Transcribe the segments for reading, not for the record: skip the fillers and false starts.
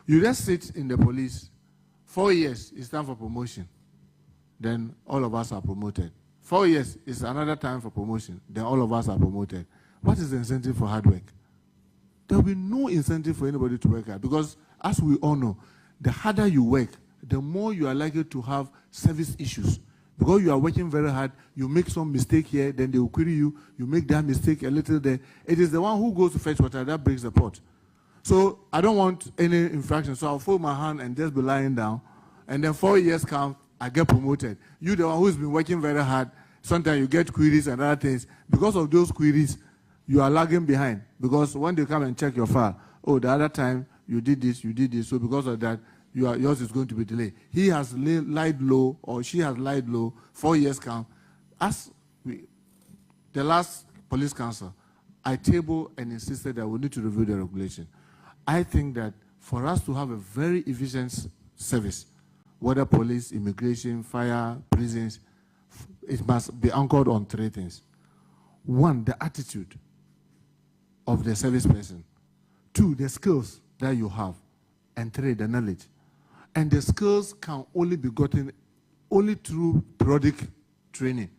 You just sit in the police, 4 years, it's time for promotion. Then all of us are promoted. 4 years is another time for promotion. Then all of us are promoted. What is the incentive for hard work? There will be no incentive for anybody to work hard because, as we all know, the harder you work, the more you are likely to have service issues. Because you are working very hard, you make some mistake here, then they will query you, you make that mistake a little there. It is the one who goes to fetch water that breaks the pot. So I don't want any infraction, so I'll fold my hand and just be lying down, and then 4 years come, I get promoted. You, the one who's been working very hard, sometimes you get queries and other things. Because of those queries, you are lagging behind. Because when they come and check your file, oh, the other time you did this, so because of that, yours is going to be delayed. He has lied low, or she has lied low, 4 years count. The last police council, I tabled and insisted that we need to review the regulation. I think that for us to have a very efficient service, whether police, immigration, fire, prisons, it must be anchored on 3 things. 1, the attitude of the service person. 2, the skills that you have. And 3, the knowledge. And the skills can only be gotten only through periodic training.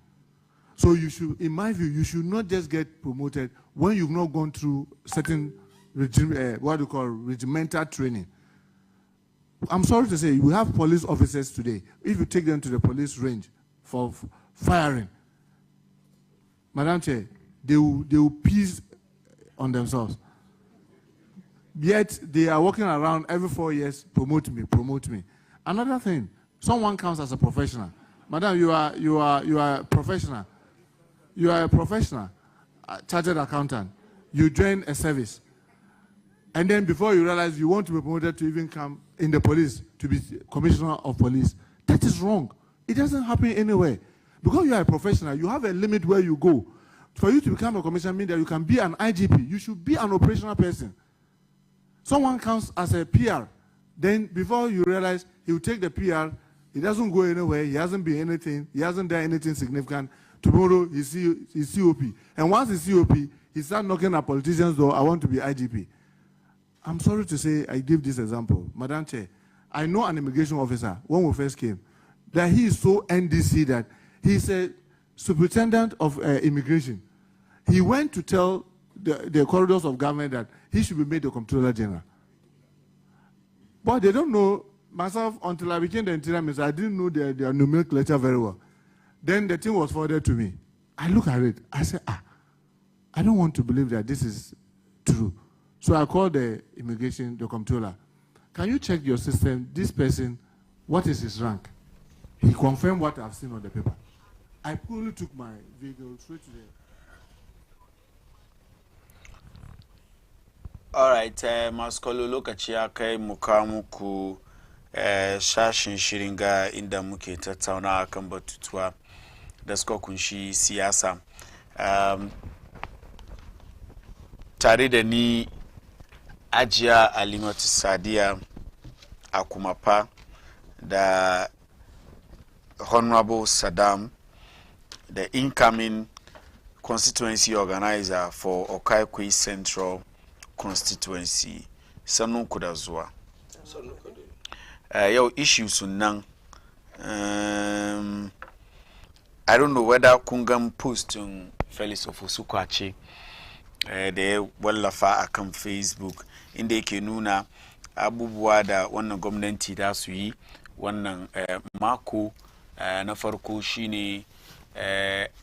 So you should, in my view, you should not just get promoted when you've not gone through certain regimental training. I'm sorry to say, we have police officers today. If you take them to the police range for firing, Madam Chair, they will piece on themselves. Yet they are walking around every 4 years, promote me. Another thing, someone comes as a professional. Madam, you are a professional. You are a professional, chartered accountant. You join a service. And then before you realize you want to be promoted to even come in the police, to be commissioner of police. That is wrong. It doesn't happen anywhere. Because you are a professional, you have a limit where you go. For you to become a commissioner means that you can be an IGP. You should be an operational person. Someone comes as a PR, then before you realize he will take the PR, he doesn't go anywhere, he hasn't been anything, he hasn't done anything significant. Tomorrow he's COP. And once he's COP, he starts knocking at politicians' door, I want to be IGP. I'm sorry to say I give this example. Madam Chair, I know an immigration officer, when we first came, that he is so NDC that he's a superintendent of immigration. He went to tell the corridors of government that he should be made the Comptroller General. But they don't know, myself, until I became the Interior Minister, I didn't know their nomenclature very well. Then the thing was forwarded to me. I look at it, I said, I don't want to believe that this is true. So I called the immigration, the Comptroller. Can you check your system, this person, what is his rank? He confirmed what I've seen on the paper. I probably took my vehicle straight to the... All right, maskolo lokaci ya kai muka muku shashin shiringa inda muke tattauna akan batutuwa da suka kunshi siyasa. Tare da ni Ajiya Alimatu Sadiya Akumapa da Honorable Saddam, the incoming constituency organizer for Okaikwe Central constituency. Sannun ku da zuwa. Yau issues nan I don't know whether kun gan postin Felix Ofosukwache da ya wallafa akan Facebook inda yake nuna abubuwa da wannan gwamnati da su yi wannan mako na farko shine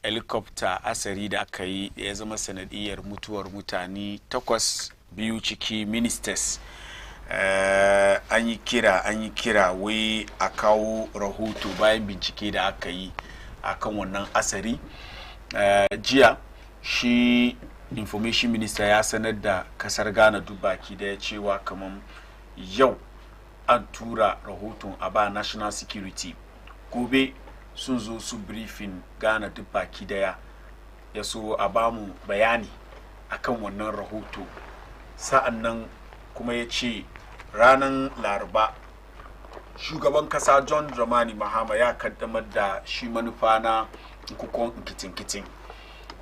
helicopter asari da aka yi ya zama sanadiyar mutuwar mutane 8 biyu ciki ministers. An yi kira wai a kawo rahoto bayan bincike da aka yi akan wannan asari. Jiya shi information minister ya sanar da kasar Ghana dubaki da ya cewa kaman yau an tura rahoton a ba national security. Gobe sun zo su briefing Ghana dubaki da ya so a ba mu bayani akan wannan rahoto. Sa'annan kuma ya ce ranar Laraba shugaban kasa John Dramani Mahama ya kaddamar da shi manufa na kukon kitin.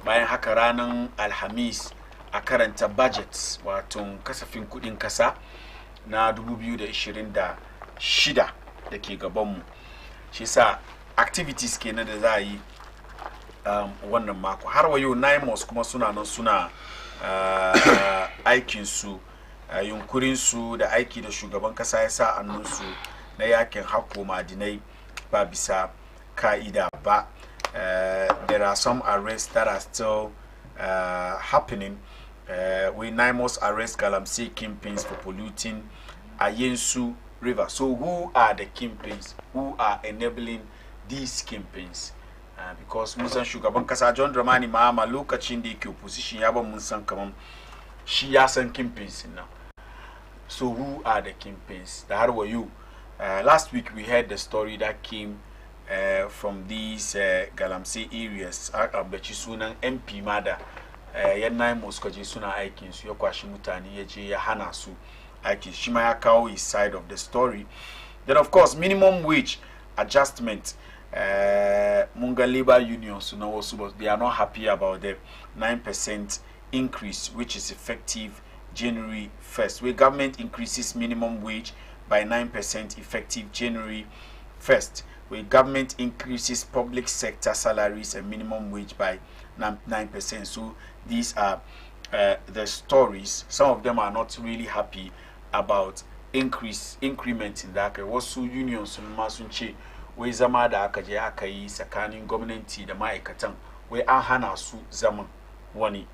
Bayan haka ranar Alhamis a karanta budget wato kasafin kudin kasa na 2026 da ke gabanmu. Shi sa activities kenan da za a yi wannan mako. Har wa yau NIMOS kuma suna nan suna aikinsu, yunkurinsu da aiki da shugaban kasa ya sa annunsu na yakin hako madinai ba bisa ka'ida ba. There are some arrests that are still happening. We NIMOS arrest Galamsey kingpins for polluting Ayensu River. So who are the kingpins? Who are enabling these kingpins? Because mun san shugaban kasa John Dramani Mahama lokacin da yake opposition ya ban mun san kaman shi ya san kingpins nan. So who are the kingpins? Da har wa you. Last week we heard the story that came from these Galamsey areas. Abaci sunan MP Mada yan NIMOS kaje suna aikin su ya kwashi mutane ya je ya hana su aiki. Shi ma ya kawo his side of the story. Then of course minimum wage adjustment. Munga labor unions, but they are not happy about the 9% increase, which is effective January 1st. Where government increases minimum wage by 9% effective January 1st. Where government increases public sector salaries and minimum wage by 9%. So these are the stories. Some of them are not really happy about increment in that. Wasu unions masunche wai zama da aka je aka yi tsakanin gwamnati da ma'aikatan wai an hana su zaman wani,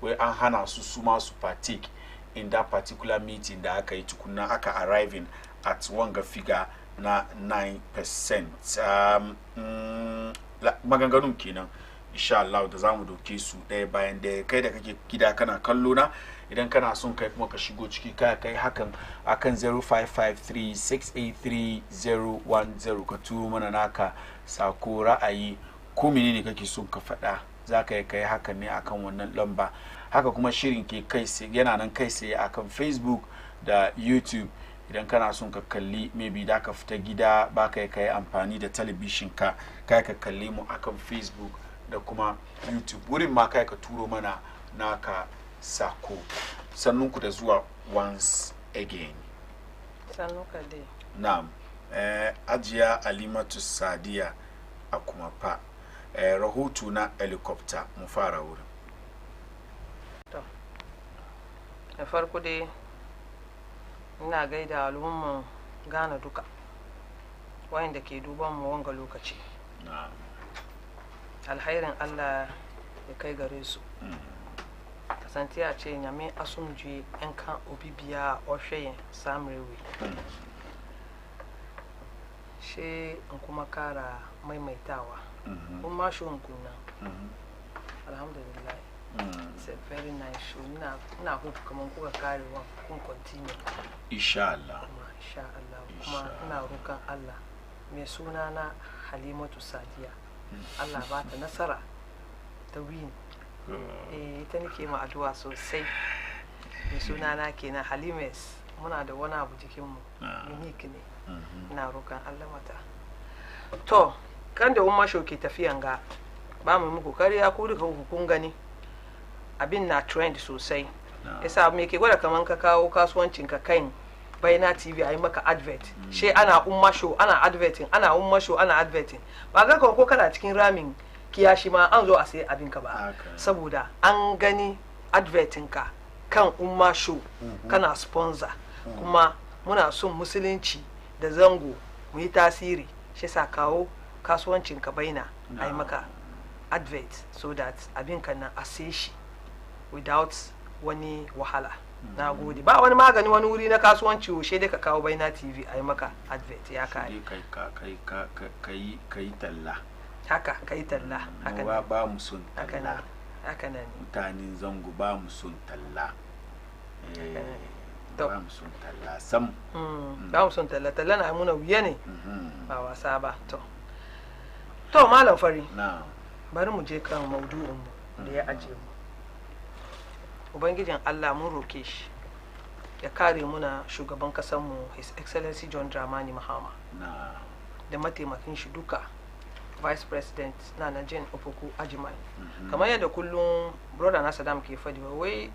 wai an hana su su ma su partake in that particular meeting da aka yi tukunna aka arriving at wanga figure na 9%. Maganganun kenan insha Allah da zamu doke su ɗaya bayan da kai da kake gida kana kallo na, idan kana son kai kuma ka shigo ciki kai hakan akan 0553683010 ka turo mana naka sako ra'ayi ko menene kake son ka faɗa, zaka yi kai hakan ne akan wannan lamba. Haka kuma shirin ke kai sai yana nan kai sai akan Facebook da YouTube. Idan kana son ka kalli maybe da ka fita gida ba kai amfani da talabishin ka kalli mu akan Facebook da kuma YouTube. Wurin ma kai ka turo mana naka sako. Sannun ku da zuwa once again. Sannu ka dai. Na'am. Ajiya Alimatu Sadiya a kuma fa. Rahoto na helicopter mu fara wurin. To. Da farko dai ina gaida al'umman Ghana duka wayanda ke duban mu wanga lokaci. Na'am. Alhairin Allah ya kai gare su. Kasance a ce nyame asumdwe enka obibia ohwe samrewe. She in kuma kara maimaitawa. Kuma shon kuna. Alhamdulillah. It's a very nice show. Na hope kaman kuka kare wa kun continue. Insha Allah. Insha Allah. Kuma ina roƙon Allah mai suna na Halimatu Sadiya. Allah ba ta nasara ta win. Ita nake ma addu'a sosai. Mai suna na kenan Halimes. Muna da wani abu jikin mu. Unique ne. Ina roƙon Allah mata. To, kan da umma shoke tafiyan ga ba mu muku kariya ko duka kun gani. Abin na trend sosai. Yasa me ke gwada kaman ka kawo kasuwancin ka kan Baina TV ayi maka advert. She ana umma show, ana adverting, ana umma show, ana adverting. Ba ga ko kana cikin ramin kiyashi ma an zo a sai abin ka ba. Saboda an gani adverting ka kan umma show kana sponsor. Kuma muna son musulunci da zango mu yi tasiri. She sa kawo kasuwancin ka Baina ayi maka advert so that abin ka nan a sai shi without wani wahala. Na gode. Ba wani magani wani wuri na kasuwanci she dai ka kawo Baina TV ayi maka advert ya kai. Kai talla. Haka kai talla. Haka ba mu son talla. Haka nan. Mutanen zango ba mu son talla. Ba mu son talla sam. Ba mu son talla. Talla na muna wuya ne. Ba wasa ba. To malam fari. Na'am. Bari mu je kan maudu'in mu da ya aje mu. Ubangijin Allah mun roke shi ya kare muna shugaban kasar mu His Excellency John Dramani Mahama da mataimakin shi duka Vice President na Jen Opoku Ajimai. Kamar yadda kullum brother na Saddam ke fadi wai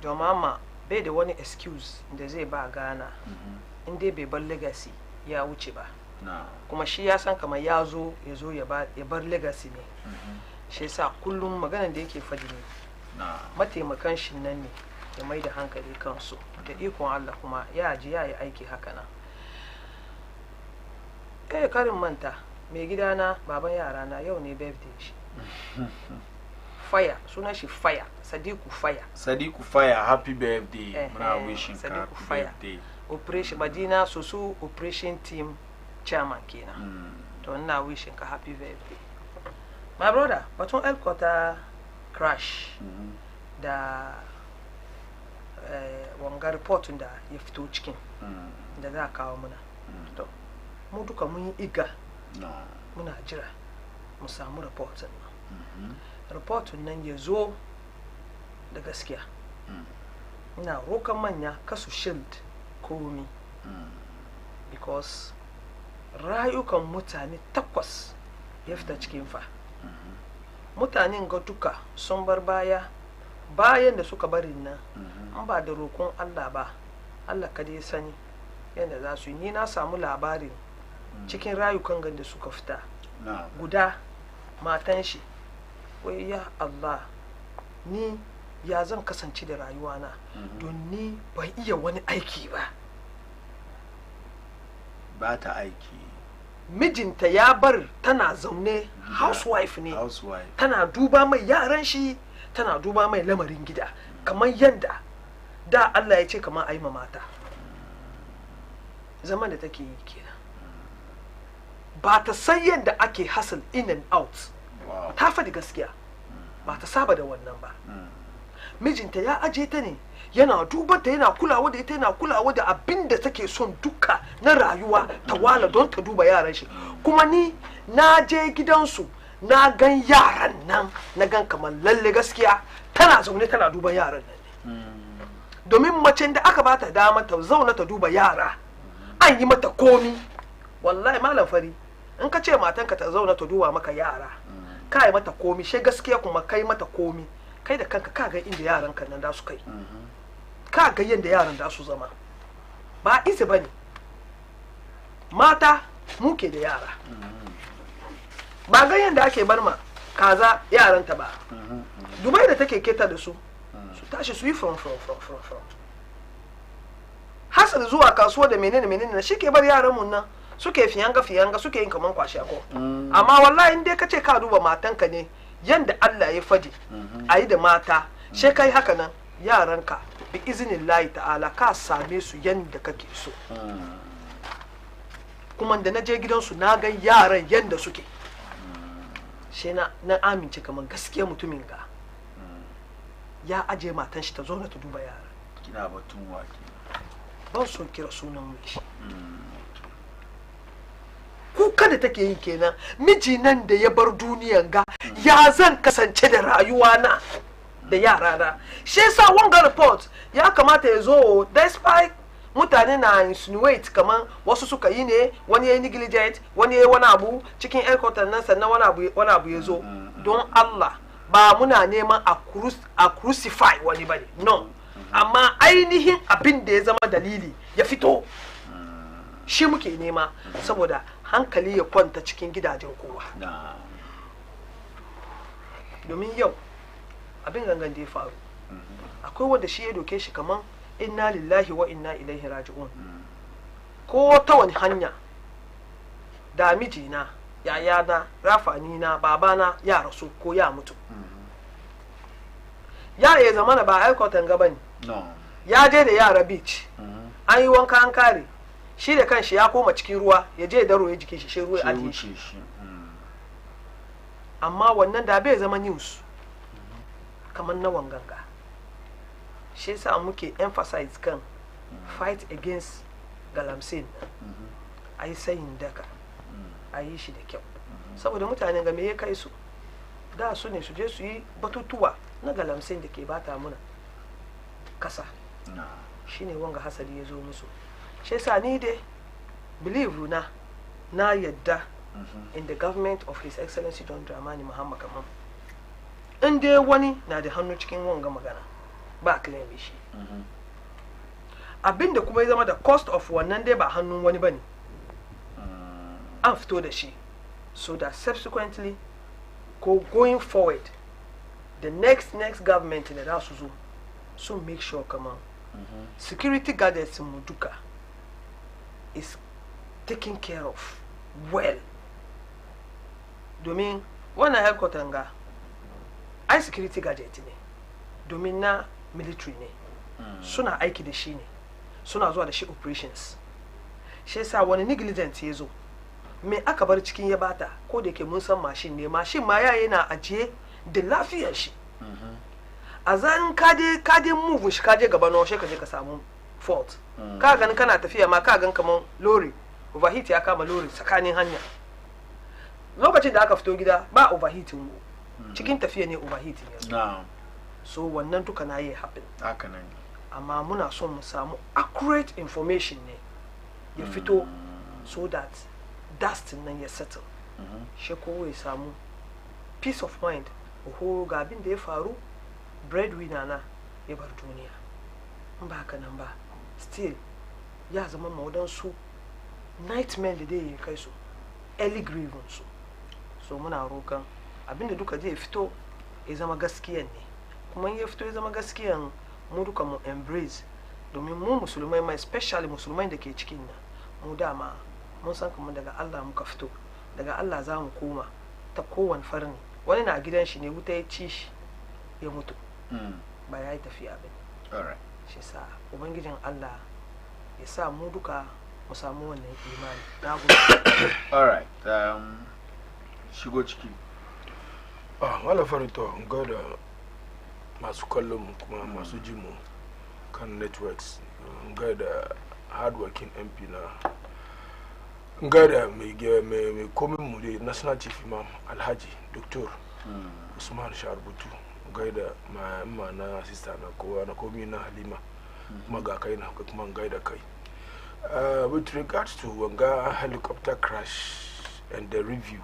John Mahama bai da wani excuse da zai ba Ghana in dai bai bar legacy ya wuce ba. Kuma shi ya san kamar ya zo ya bar legacy ne. Shi yasa kullum maganar da yake faɗi ne mataimakan shi nan ne ya mai da hankali kansu da ikon Allah kuma ya ji ya yi aiki haka nan. Karin manta mai gidana baban yarana yau ne birthday shi. Fire sunan shi Fire, Sadiku Fire. Sadiku Fire, happy birthday. Muna wishing ka happy birthday. Operation Madina Soso operation team chairman kenan. To ina wishing ka happy birthday. My brother, batun headquarter crash da wanga report da ya fito cikin da za kawo muna. To mu duka mun yi iga muna jira mu samu report nan. Report nan ya zo da gaskiya. Ina rokan manya kasu shield komi because rayukan mutane 8 ya fita cikin fa. Mutanen ga duka sun bar bayan da suka bari nan an ba da roƙon Allah ba. Allah kada ya sani yadda za su yi. Ni na samu labarin cikin rayukan da suka fita guda matan shi wai ya Allah ni ya zan kasance da rayuwana don ni ban iya wani aiki ba ta aiki. Mijinta ya bar tana zaune housewife ne, tana duba mai yaran shi, tana duba mai lamarin gida kamar yadda da Allah ya ce kamar ai mata. Zaman da take yi kenan ba ta san yadda ake hustle in and out. Ta faɗi gaskiya ba ta saba da wannan ba. Mijinta ya aje ta ne yana duba ta, yana kulawa da ita, yana kulawa da abin da take son duka na rayuwa ta wala don ta duba yaran shi. Kuma ni na je gidansu na gan yaran nan, na gan kamar lalle gaskiya tana zaune tana duba yaran nan ne. Domin macen da aka bata dama ta zauna ta duba yara an yi mata komi. Wallahi malam fari in ka ce matanka ta zauna ta duba maka yara ka yi mata komi, shi gaskiya kuma kai mata komi, kai da kanka ka ga inda yaran kan nan da su kai, ka ga yadda yaran da su zama. Ba izi ba ne mata muke da yara, ba ga yadda ake bar ma kaza yaranta ba. Dubai da take keta da su tashi su yi from hasar zuwa kasuwa da menene na shi ke bar yaran mun nan suke fiyanga suke yin kaman kwashi ko. Amma wallahi in dai ka ce ka duba matanka ne yanda Allah ya faɗi a yi da mata, she kai haka nan yaranka bi iznillahi ta'ala ka same su yanda kake so. Kuma da na je gidansu na ga yaran yanda suke, she na amince kaman gaskiya mutumin ga ya aje matan shi ta zo ta duba yaran. Kina batun waki ban so kira sunan mai shi. Kuka da take yi kenan, miji nan da ya bar duniyan ga ya zan kasance da rayuwa na da yara na. Shi yasa wanga report ya kamata ya zo despite mutane na insinuate kaman wasu suka yi ne, wani ya yi negligent, wani ya yi wani abu cikin headquarter nan sannan wani abu ya zo. Don Allah ba muna neman a crucify wani bane, no. Amma ainihin abin da ya zama dalili ya fito shi muke nema saboda hankali ya kwanta cikin gidajen kowa. Domin yau abin gangan da ya faru akwai wanda shi ya doke shi kaman inna lillahi wa inna ilaihi raji'un. Ko ta wani hanya da mijina, yayana, rafanina, babana ya rasu ko ya mutu, yara ya zama ba aikatan gaba ne. Ya je da yara beach an yi wanka an kare, shi da kanshi ya koma cikin ruwa ya je daro ya jikin shi ruwa a shi. Amma wannan da bai zama news kamar na wanganga. Shi yasa muke emphasize kan fight against galamsin, a yi sayin daka, a yi shi da kyau. Saboda mutanen game ya kai su da su ne su je su yi batutuwa na galamsin da ke bata muna kasa. Shi ne wanga hasali ya zo musu. Shi yasa ni dai believe na yadda in the government of His Excellency John Dramani Muhammad Kamam. In dai wani na da hannu cikin wanga magana ba claim shi. abin da kuma ya zama da cost of wannan dai ba hannun wani bane an fito da shi so that subsequently going forward the next government da za su zo so make sure kaman security gadgets mu duka is taken care of well domin wannan headquarter ga ai security gadget ne domin na military ne suna aiki da shi ne suna zuwa da shi operations shi yasa wani negligent ya zo me aka bar cikin ya bata ko da yake mun san mashin ne mashin ma yana ajiye da lafiyar shi a zan kaje move shi kaje gaba na ka je ka samu fault ka gani kana tafiya ma ka gan kaman lorry overheat ya kama lorry tsakanin hanya lokacin da aka fito gida ba overheat mu cikin tafiya ne overheat ne so wannan duka na yi happen amma muna son mu samu accurate information ne ya fito so that dust nan ya settle shi kowa ya samu peace of mind oho ga abin da ya faru breadwinner na ya bar duniya in ba haka nan ba still ya zama maudansu nightmare da dai ya kai su early grievance so muna rokan abinda duka zai fito ya zama gaskiyan ne kuma ya fito ya zama gaskiyan mu duka mu embrace domin mu musulmai mai especially musulmai da ke cikin nan mu dama mun san kuma daga Allah muka fito daga Allah za mu koma ta kowane farni wani na gidan shi ne wuta ya ci shi ya mutu ba ya yi tafiya ba shi sa ubangijin Allah ya sa mu duka mu samu wannan imani na gudu alright shigo ciki wala farito ga da masu kallon mu kuma masu jin mu kan networks ga da hardworking MP na ga da mai komin mu da national chief imam alhaji Dr. Usman Sharbutu ga da ma na sister na kowa na komi na Halima kuma ga kai na kuma ga da kai with regards to wanga helicopter crash and the review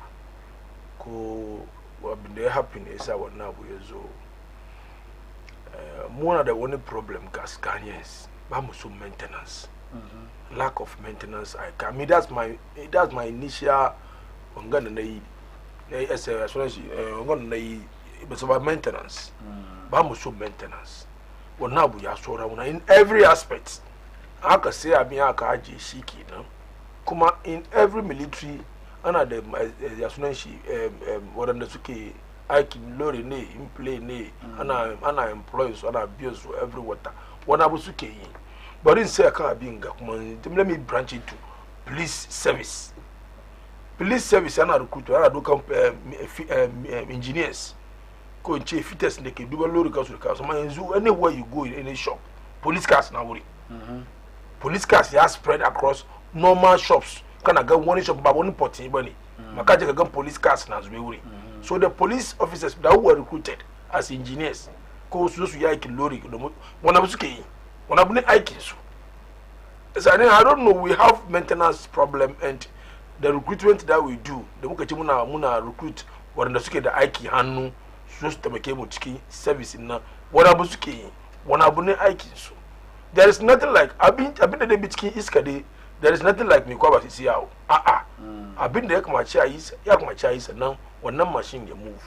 ko abin da ya happen ya sa wannan abu ya zo muna da wani problem gas Ghanaians ba mu so maintenance lack of maintenance I mean that's my initial wangana na yi as well as wangana na yi it's about maintenance ba mu so maintenance wannan abu ya so rauna in every aspect aka sai abin aka aje shi kenan kuma in every military ana da ya sunan shi waɗanda suke aikin lori ne in play ne ana employees ana bills su every water wani abu suke yi bari in sai kan abin ga kuma let me branch into police service ana recruit ana dokan engineers ko in ce fitters da ke duban lori kansu da kansu amma yanzu anywhere you go in any shop police cars na wuri police cars ya spread across normal shops kana ga wani shop ba wani poti ba ne maka je ka ga police cars na zube wuri so the police officers that were recruited as engineers ko su yi aikin lori wani abu suke yi wani abu ne aikin su I don't know, we have maintenance problem and the recruitment that we do da muka ce muna recruit wanda suke da aiki hannu su taimake mu cikin service na wani abu suke yi wani abu ne aikin su there is nothing like abin da dai bi cikin iska dai there is nothing like me kwaba sisi yawo abin da ya kamace a yi sannan wannan machine ya move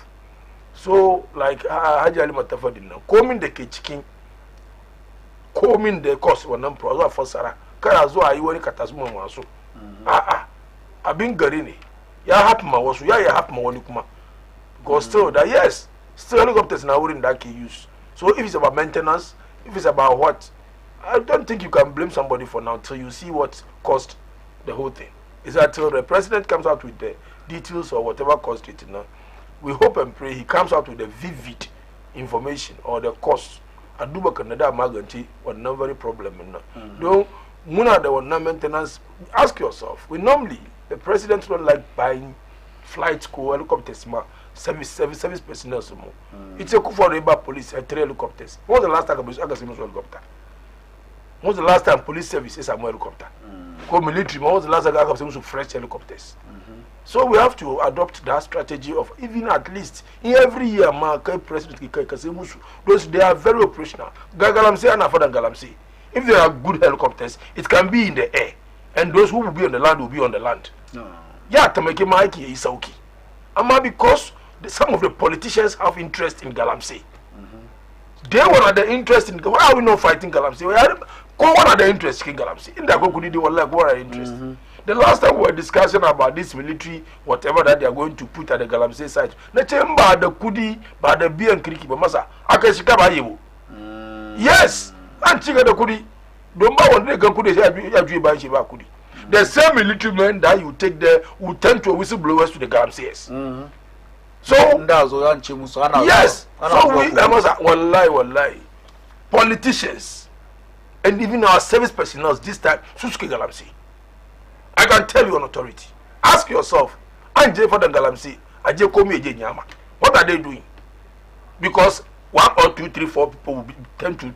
so like Hajji Halima ta fadin nan komin da ke cikin komin da cost wannan pro zuwa fassara kana zuwa yi wani katasuma masu abin gari ne ya hafi ma wasu ya hafi ma wani kuma because still that yes still helicopters na wurin da ake use so if it's about maintenance if it's about what I don't think you can blame somebody for now till you see what caused the whole thing. Is that till the president comes out with the details or whatever caused it now, we hope and pray he comes out with the vivid information or the cause. Aduba Canada Maganti was no very problem now. Don't muna the one maintenance. Ask yourself. We normally the president don't like buying flights, helicopters, service personnel. It's a coup for Reba police and 3 helicopters. When was the last time I got a helicopter? When was the last time police service is a helicopter? Military, when was the last time I got some fresh helicopters? So we have to adopt that strategy of even at least in every year, president those they are very operational. Galamsey and Afadan Galamsey. If there are good helicopters, it can be in the air, and those who will be on the land will be on the land. Yeah, to make Mikey is okay. Ama because some of the politicians have interest in Galamsey. They want the interest in. Why are we not fighting Galamsey? What are the interest in Galamsey? In the Kokudi, they were like, what are the interest? The last time we were discussing about this military, whatever that they are going to put at the Galamsey site. The chamber, the Kudi, but the B and Kriki, but Masa, Akashika Bayibu. Yes, and Chiga the Kudi. Don't buy one day, Kudi, Kudi. The same military men that you take there will turn to whistleblowers to the Galamseys. So, yes, so we, wallahi, politicians, and even our service personnel this time, Susuke Galamsey. I can tell you on authority. Ask yourself, Anje for the Galamsey, Aje Komi Eje Nyama. What are they doing? Because 1 or 2, 3, 4 people will turn to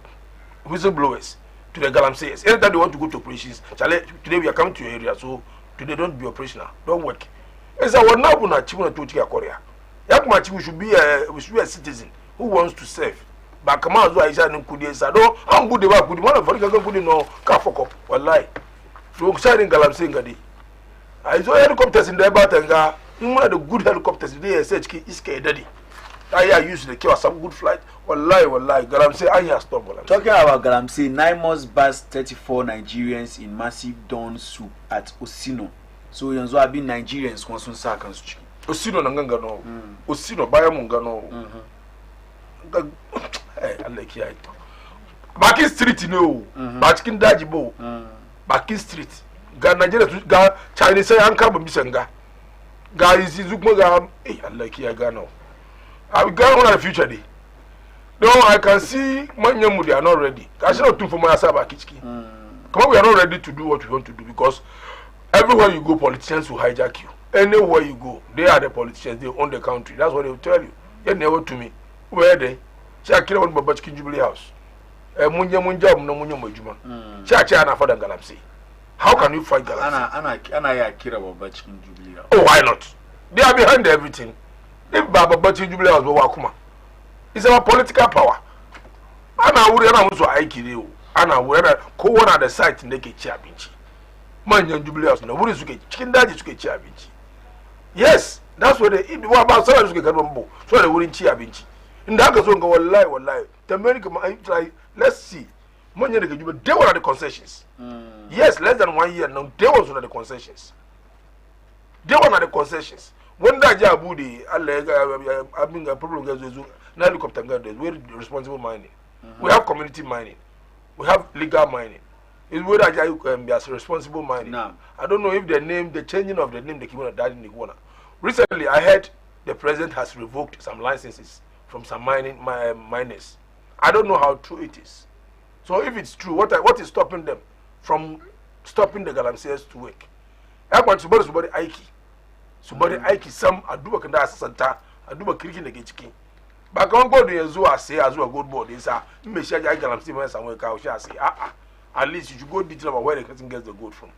whistleblowers to the Galamseys. Anytime they want to go to operations, today we are coming to your area, so today don't be operational, don't work. It's our Nabuna Chimuna to Korea. Yakmachi, we should be a citizen who wants to serve. But come on, I said, no, I'm good. One of them no kafoko. Wallahi. So exciting Galamsey ngadi. I saw helicopters in the Batanga. One of the good helicopters today. SHK Iske Daddy. I used to kill some good flight. Wallahi. Galamsey, I have stopped. Talking about Galamsey, 9 months bust 34 Nigerians in massive dawn soup at Osino. So you have been Nigerians once on seconds. Osino nanganga no. Osino bayamunga no. I like it. Bakin street no. Bakin dajibo. Bakin street. Ga Nigeria ga Chinese say anka bisenga. Ga izukmo ga I like it ga no. I will go on the future day. No, I can see Manyamu they are not ready. I should not do for my Asaba Kichiki. Come on, we are not ready to do what we want to do because everywhere you go, politicians will hijack you. Anywhere you go, they are the politicians, they own the country. That's what they will tell you. They never to me. Where are they? Say I kill one Babachkin Jubilee House. Munja no Munya Mojuma. Say I for the Galamsey. How can you fight Galamsey? Anna Kira Babachkin Jubilee House. Oh, why not? They are behind everything. If Baba Babachkin Jubilee House Wakuma. It's our political power. Anna would have also Aikiri. Anna would have co one at the site in the Chabinchi. Manyan Jubilee House. No, what is chicken daddy to get Chabinchi? Yes, that's what they eat. What about Sarah to get Rumbo? So they wouldn't Chabinchi. In that case, go lie. The American, let's see. Manyan, they were at the concessions. Yes, less than 1 year now, they was one of the concessions. They were at the concessions. When that Jabudi, I mean, a problem is helicopter guarders, we're responsible mining. We have community mining. We have legal mining. It's where that responsible mining. No. I don't know if the changing of the name, they keep on that in the corner. Recently, I heard the president has revoked some licenses from some miners. I don't know how true it is. So if it's true, what is stopping them from stopping the Galamseys to work? I want somebody Aiki. Somebody Aiki, some Aduba Kanda Santa, Aduba Krikin the Gichiki. But on go to Yazua say as well good board is a Misha Galamsey somewhere I shall say, at least you should go detail about where the person gets the gold from.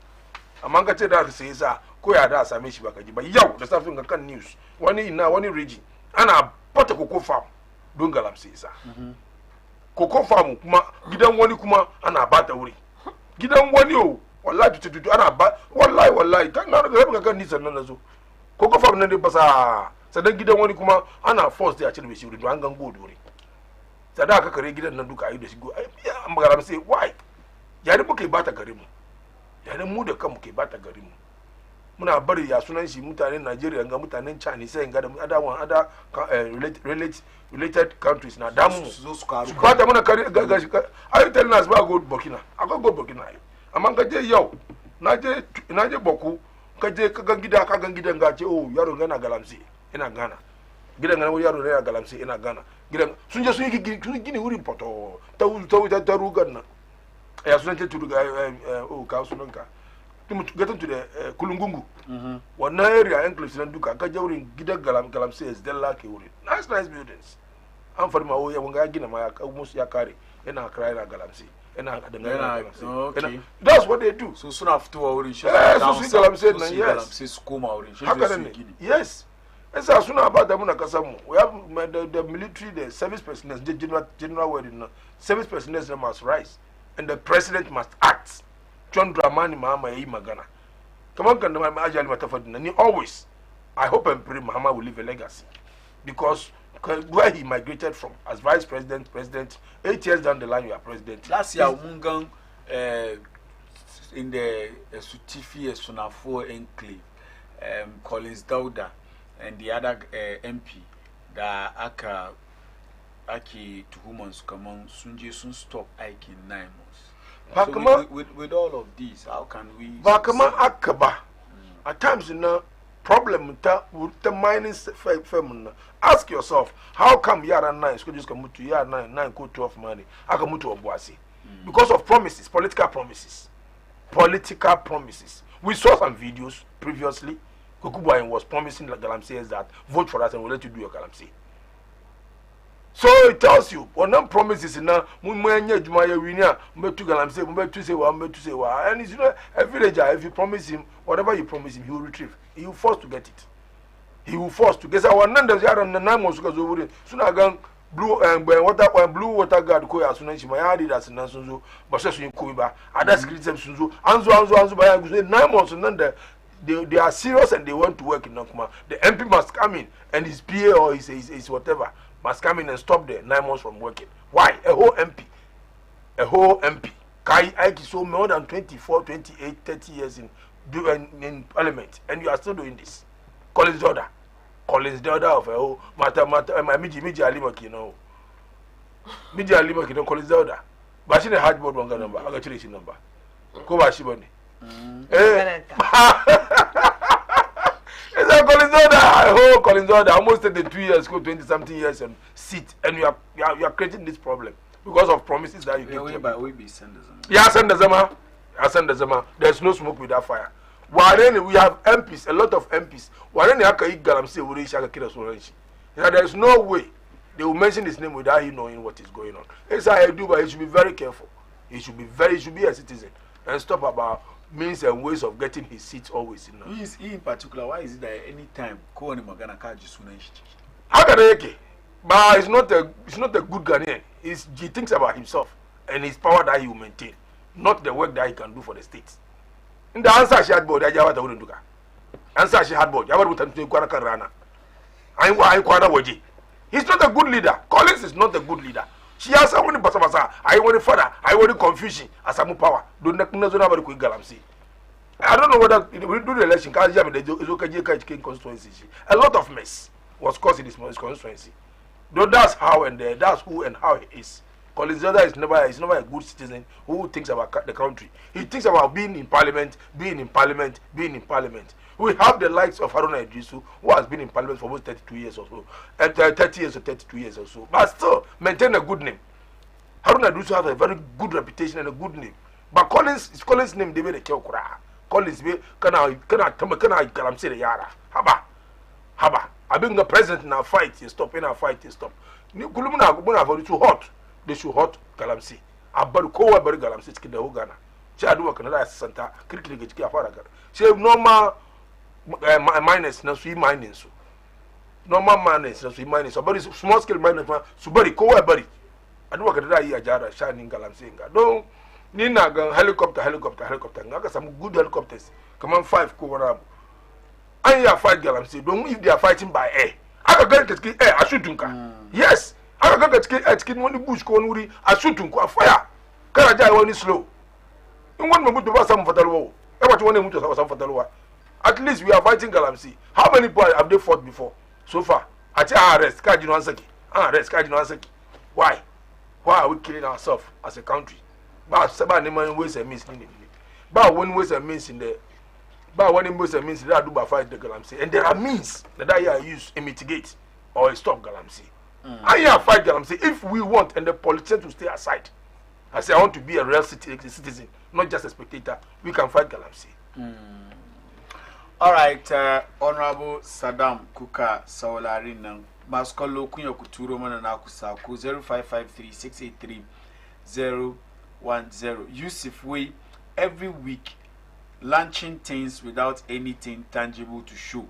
Among the that says, Koya das, I miss you, but yo, the stuff in can news. One in now, one in region, and a pot of cocoa farm. Don't Galamsey, cocoa farm, Gidan one kuma, and a battery. Gidan one you, or like to do, and a bat, one lie, can't not need another. Cocoa farm, and the bazaar. So then Gidan one kuma, and a force the actually with you, the Angan good. Sadaka Gidan Nanduka, you just go. I'm going to say, why? Yarimuke bata garimu. Yarimu da kamuke bata garimu. Muna bari ya sunan shi mutanen Nigeria ga mutanen China sai ga da other related countries na damu. Su bata muna kare gashi. Are you telling us about go Burkina? I go Burkina. Amma ka je yau. Na je Boku. Ka je ka ga gidan ga ce oh yaro gana Galamsey ina Ghana. Gidan ga yaro ne Galamsey ina Ghana. Gidan sun je sun yi gini wurin poto. Ta rugan nan. Ya sunan ce turu ka sunanka getting to the Kulungungu wannan area enclave nan duka ka jaurin gidan Galamsey is dan lake wuri nice buildings an farma oya wanga gina ma ya musu ya kare yana kira yana Galamsey yana dangana Galamsey that's what they do so suna fitowa wurin shi su Galamsey nan yes Galamsey su koma wurin shi haka ne yes esa suna ba da muna kasan mu we have the military the service personnel general wedding service personnel must rise and the president must act. John Dramani Mahama yi magana. Come on, can Ajali Matafadina. Always, I hope and pray Mahama will leave a legacy, because where he migrated from as vice president, 8 years down the line you are president. Last year, Mungang in the Sutifi Sunafo enclave, Collins Dauda and the other MP, the Aki to humans come on Sunji soon stop Ike 9 months. So with all of these, how can we? Bakama Akaba. At times, you know, problem with the mining firm. Ask yourself, how come Yara 9 could just come to Yara 9 go 12 money? I come to Obuasi because of promises, political promises. Political promises. We saw some videos previously. Kukubayan was promising like Galamsey that vote for us and we'll let you do your Galamsey. So it tells you, when them promises now, Mumanya Jumaya Winia, Metu Galamsey, Metu say, and it's, you know, a villager, if you promise him, whatever you promise him, he will retrieve. He will force to get it. He will force to get our numbers. Yard and the 9 months because over soon I got blue and blue water guard koya soon she my yard that's in Nansunzo, but says in Kuiba, others criticism Sunzo, Anzo by 9 months and then they are serious and they want to work in Nakuma. The MP must come in and his PA or his whatever must come in and stop the 9 months from working. Why? A whole MP. Kai Aiki so more than 24, 28, 30 years in parliament, and you are still doing this. Collins Dauda of a whole matter, my Miji Alimaki, no. Miji Alimaki, no Collins Dauda. But she had board one number, I got your number. Go by Shiboni. It's a Collins Dauda, I hope Collins Dauda almost 2 years, go 20 something years and sit, and you are creating this problem because of promises that you give. Yeah, send the Zama. There's no smoke without fire. We have MPs, a lot of MPs. There is no way they will mention his name without him knowing what is going on. It's I do, but he should be very careful. He should be a citizen and stop about means and ways of getting his seats always. He in particular, why is it that any time but he's not a good Ghanaian. He thinks about himself and his power that he will maintain, not the work that he can do for the state. In the answer she had board, answer she had board. He's not a good leader. Collins is not a good leader. She has someone in Basabasa. I want a father. I want confusion as a power. I don't know whether we do the election. A lot of mess was caused in this constituency. Though that's how and that's who and how he is. Collins is never a good citizen who thinks about the country. He thinks about being in parliament. We have the likes of Haruna Idrisu, who has been in parliament for almost 32 years or so, 30 years or 32 years or so, but still maintain a good name. Haruna Idrisu has a very good reputation and a good name. But Collins' name, they made a kyokura. Collins, can I say the yara? Haba. I being the president in our fight, he stop. Kulumuna too hot. They should hot Galamsi. Abaru kowa bari Galamsi skida Uganda. She adu wa Canada Santa kirikiri gechiki afara gara. She normal miners na sui mining so. Normal miners na sui mining so. Bari small scale miners ma subari kowa bari. Adu wa Canada yi ajara shining Galamsi nga. Don't nina gang helicopter. Nga some good helicopters. Come on 5 ko warabu. And you are fight Galamsi. Don't if they are fighting by air. I can get air. I shoot dunka. Yes. I can get when the bush go on. I shoot dunka fire. Can I want it slow? You want me to do some fatalwa? I want to do some fatalwa. At least we are fighting Galamsi. How many people have they fought before? So far, I say arrest. Why? Why are we killing ourselves as a country? But seven ways and means. But one ways and means in the. But one ways and means that do by fight the Galamsi, and there are means that I use to mitigate or stop Galamsi. I fight Galamsi if we want, and the politicians to stay aside. I say I want to be a real citizen, not just a spectator. We can fight Galamsi. All right, Honorable Saddam Kuka Saularin, Maskolo Kunyo Kuturo Mananakusaku 0553-683-010. Yusuf we every week launching things without anything tangible to show.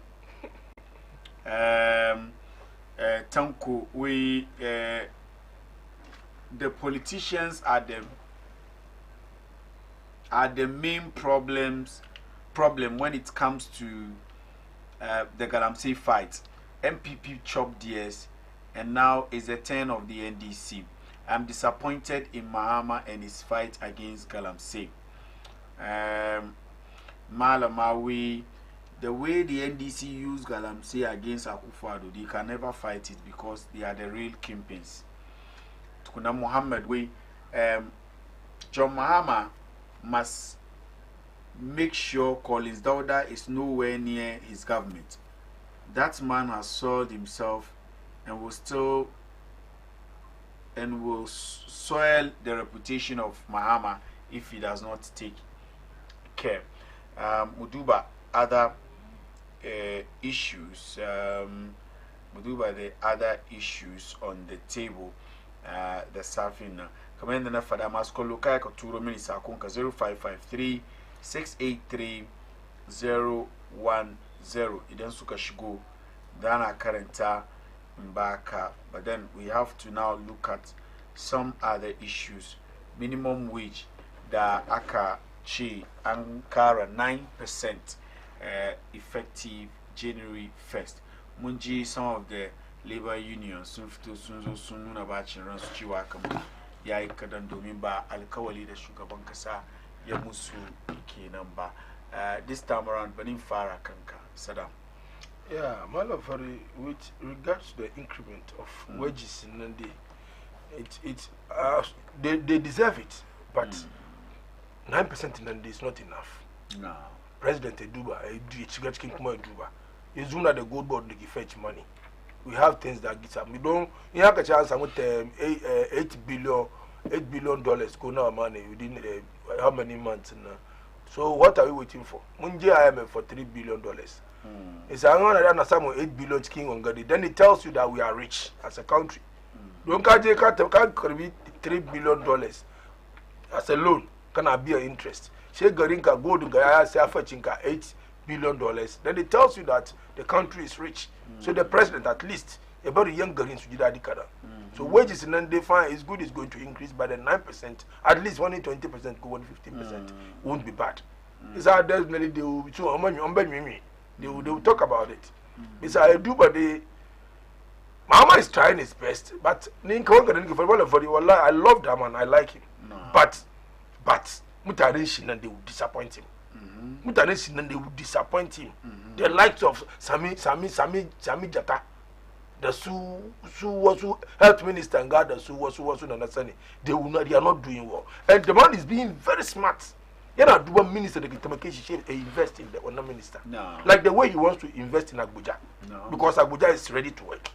Tanko, we the politicians are the are the main problem when it comes to the Galamsey fight. MPP chopped DS, and now is the turn of the NDC. I'm disappointed in Mahama and his fight against Galamsey. Malamawi, the way the NDC used Galamsey against Akufo-Addo, they can never fight it because they are the real kingpins. Tukuna Muhammad, John Mahama must make sure Collins Dauda is nowhere near his government. That man has soiled himself and will soil the reputation of Mahama if he does not take care. Muduba, other issues. Muduba, the other issues on the table. The Safina. Commander na Fada Masko Lukai Koturo Minisa Kunka 0553-683-010. Idan suka shigo dana karanta mbaka. But then we have to now look at some other issues. Minimum wage da aka chi ankara 9% effective January 1st. Munji some of the labor unions sun nuna bacin ransu cewa kamar yayi kadan domin ba alkawali da shugaban kasa ya musu kenan ba. This time around banin fara kanka Saddam. Yeah, Malafari, with regards to the increment of wages in Nandi, they deserve it, but 9% in Nandi is not enough. No. President Eduba, Eduba, is one of the gold board to fetch money. We have things that get up. We don't. You have a chance. I want $8 billion go now money within how many months now? So what are we waiting for? Munji IMF for $3 billion. It's another some $8 billion king on Gadi. Then it tells you that we are rich as a country. Don't can't $3 billion as a loan. Can I be an interest? She Garinka go to Gaya say $8 billion. Then it tells you that the country is rich. So the president at least about the young Garins to that dikada. So wages in they find is good is going to increase by the 9%, at least 20% go 15% won't be bad. It's how definitely they will they will talk about it. It's how I do, but Mama is trying his best, but I love that man, I like him. But Mutarin and they will disappoint him. Mutarin and they will disappoint him. The likes of Sami Jata, the Su health minister and God, the Su understanding. They are not doing well. And the man is being very smart. You know, do a minister that can invest in the one minister. No. Like the way he wants to invest in Abuja. No. Because Abuja is ready to work.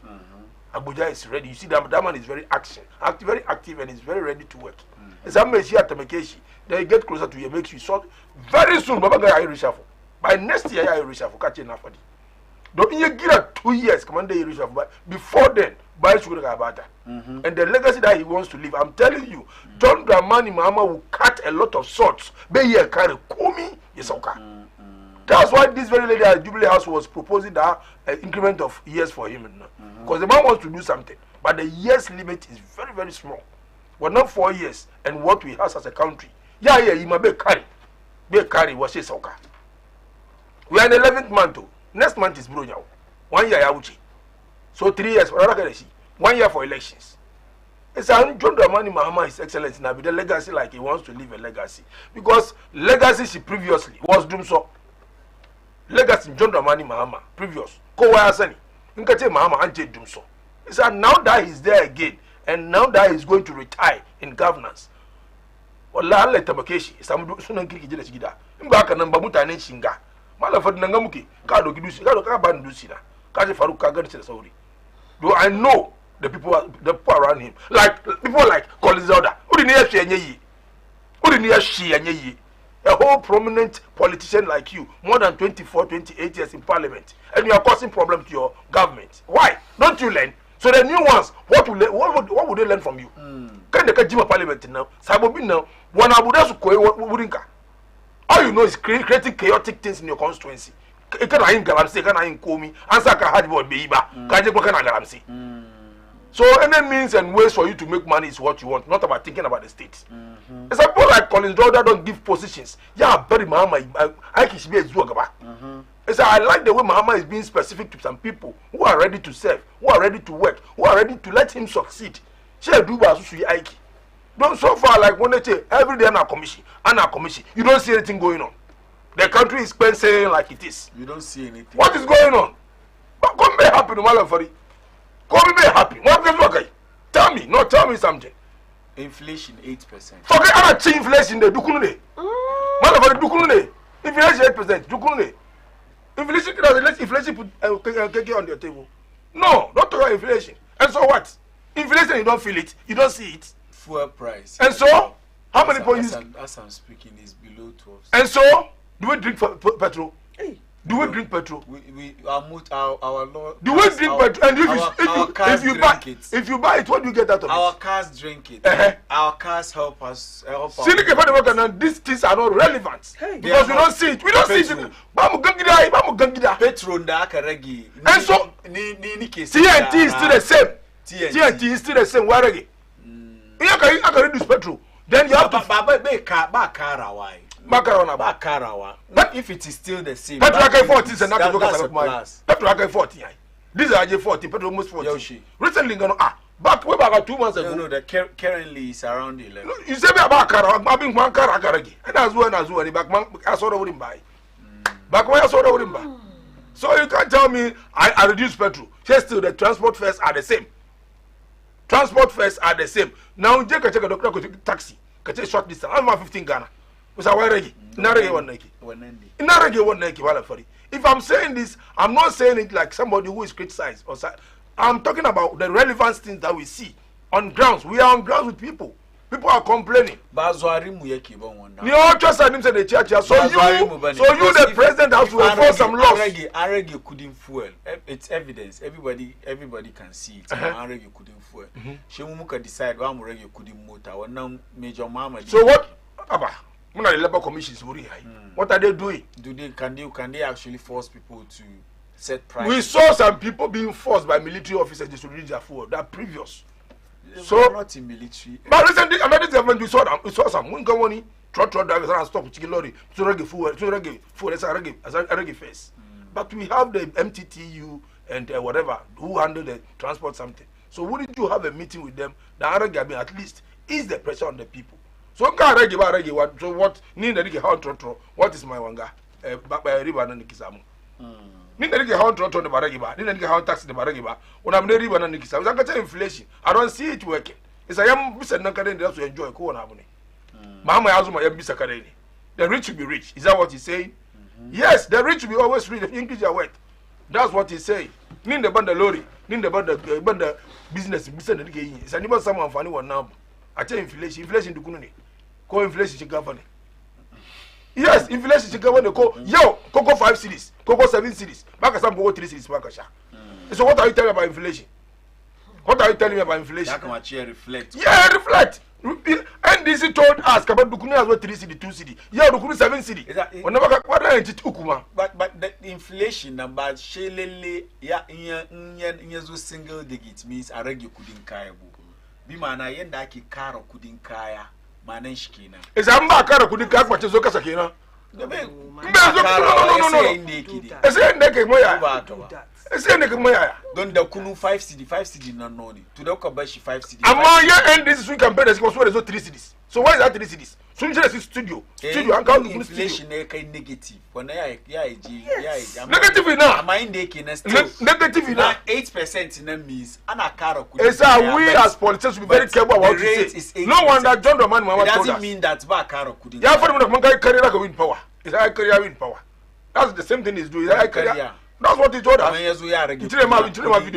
Abuja is ready. You see that man is very very active and is very ready to work. Some may see at Tamekeshi, they get closer to you, makes you sort very soon. Baba guy reshuffle. By next year, I reshuffle. Catch enough for it. Don't you get 2 years, Commander reshuffle. But before then, buy sugar about and the legacy that he wants to leave. I'm telling you, John Dramani Mahama will cut a lot of swords. Be here, carry Kumi, yes, okay. That's why this very lady at Jubilee House was proposing that increment of years for him. Because the man wants to do something, but the years limit is very, very small. But not 4 years, and what we have as a country. Yeah, he might be carry, was his okay. We are in the 11th month, too. Next month is Bruno. 1 year, Yauchi. So 3 years for 1 year for elections. It's John Dramani Mahama, His Excellency, now with the legacy like he wants to leave a legacy. Because legacy she previously was Dumso. Legacy John Dramani Mahama, previous. Kowa Asani. Nkate Mahama Ante Dumso. It's now that he's there again, and now that he's going to retire in governance. Wallah let Tabakeshi, some Sunan Kiki Jida. Mbaka namba mutane shinga. Mala for Nangamuki, Kado Kidusi, Kado Kaban Dusina, Kaji Faruka Gadis Saudi. Do I know the people around him? Like people like Collins Dauda, who didn't hear she and ye. A whole prominent politician like you, more than 24, 28 years in parliament, and you are causing problems to your government. Why? Don't you learn? So the new ones, what would they learn from you? Can they get parliament now? Sabobi now, one Abuda Suko. All you know is creating chaotic things in your constituency. So any means and ways for you to make money is what you want, not about thinking about the state. It's a boy like Collins Jordan don't give positions. Yeah, very Mahama, I can be a Zuagaba. It's I like the way Mahama is being specific to some people who are ready to serve, who are ready to work, who are ready to let him succeed. Share do Aiki. Don't so far like when they say every day on our commission, you don't see anything going on. The country is pensing like it is. You don't see anything. What is going on? But come be happy, no matter for it. Come be happy. What is okay? Tell me something. Inflation 8%. Forget about inflation. The Dukune. Matter for the Dukune. Inflation 8%. Dukune. Inflation doesn't inflation put cake on your table. No, don't talk about inflation. And so what? Inflation, you don't feel it, you don't see it. Fuel price. And so, how many points? As I'm speaking, is below 12. And so, do we drink petrol? Hey. Do we drink petrol? Our law. Do we drink petrol? And if you buy it, what do you get out of it? Our cars drink it. Our cars help us. These things are not relevant because we don't see it. We don't see it. Petrol da aka rage. And so, TNT is still the same. TNT is still the same. Why rage? You can reduce petrol. Then you have to. But if it is still the same, petrol 40 is not to plus. Petrol 40. These are J40. Petrol almost 40. Recently, back way back 2 months ago. No, the currently is around 11. You say me about car. I'm being one car. And as well. Back man, I saw the wooden buy. Back when I saw the wooden buy. So you can't tell me I reduce petrol. Just still the transport fares are the same. Transport fares are the same. Now you can take a doctor to taxi. Can take short distance. I'm 15 Ghana. If I'm saying this, I'm not saying it like somebody who is criticized. I'm talking about the relevant things that we see on grounds. We are on grounds with people. People are complaining. You all trust him say the church. So you the president have to enforce some laws. Arege couldn't fuel. It's evidence. Everybody can see it. Arege couldn't fuel. Shemumuka decide why Arege couldn't motor. Major Mama. So what? Abba. The labor commissions what are they doing? Can they actually force people to set prices? We saw some people being forced by military officers to reduce their fuel. That previous. So not in military. But recently, another government we saw some money truck drivers and stop chicken lorry to reggae fuel as a reggae face. But we have the MTTU and whatever who handle the transport something. So wouldn't you have a meeting with them? The reggae at least ease the pressure on the people. So reggae what? So what? What is my wanga? Riba na nikisamu. How trotro the barageba, how tax the barageba. When I'm the riba na nikisamu, I got inflation. I don't see it working. It's a young business that to enjoy Kuanabuni. Mama Azuma Yabisakari. The rich will be rich. Is that what he's saying? Yes, the rich will be always rich if you increase your wealth. That's what he's saying. Nin the banda lorry, nin the banda business, it's an even someone funny one now. I tell inflation to Kununi. Co inflation to govern. Yes, inflation to govern the Coco 5 cities, Coco 7 cities, back some Coco 3 cities, Bakasha. So what are you telling me about inflation? What are you telling me about inflation? Reflect. Yeah, reflect. NDC told us about Dukuni as well 3 city, 2 city. Yeah, Dukuni 7 city. But the inflation number shelele ya single digit means a regi couldn't kaya buku. Bimana yenda ki karo couldn't kaya maneshkina. Is a mbakara couldn't kaya kwa chezoka sakina. No. Don't the kunu 5 city not known. To the Kabashi 5 city. Among your end, this is we can pay the because there's 3 cities. So why is that 3 cities? Soon as studio and count inflation negative. When negative now. Negative now. 8% in them means anakara. It's we as politicians will be very careful about what to say. No one that John Roman Mama doesn't mean that Bakara couldn't. Yeah, for the career like a win power. It's a career win power. That's the same thing he's doing. Career. That's what he told us. Video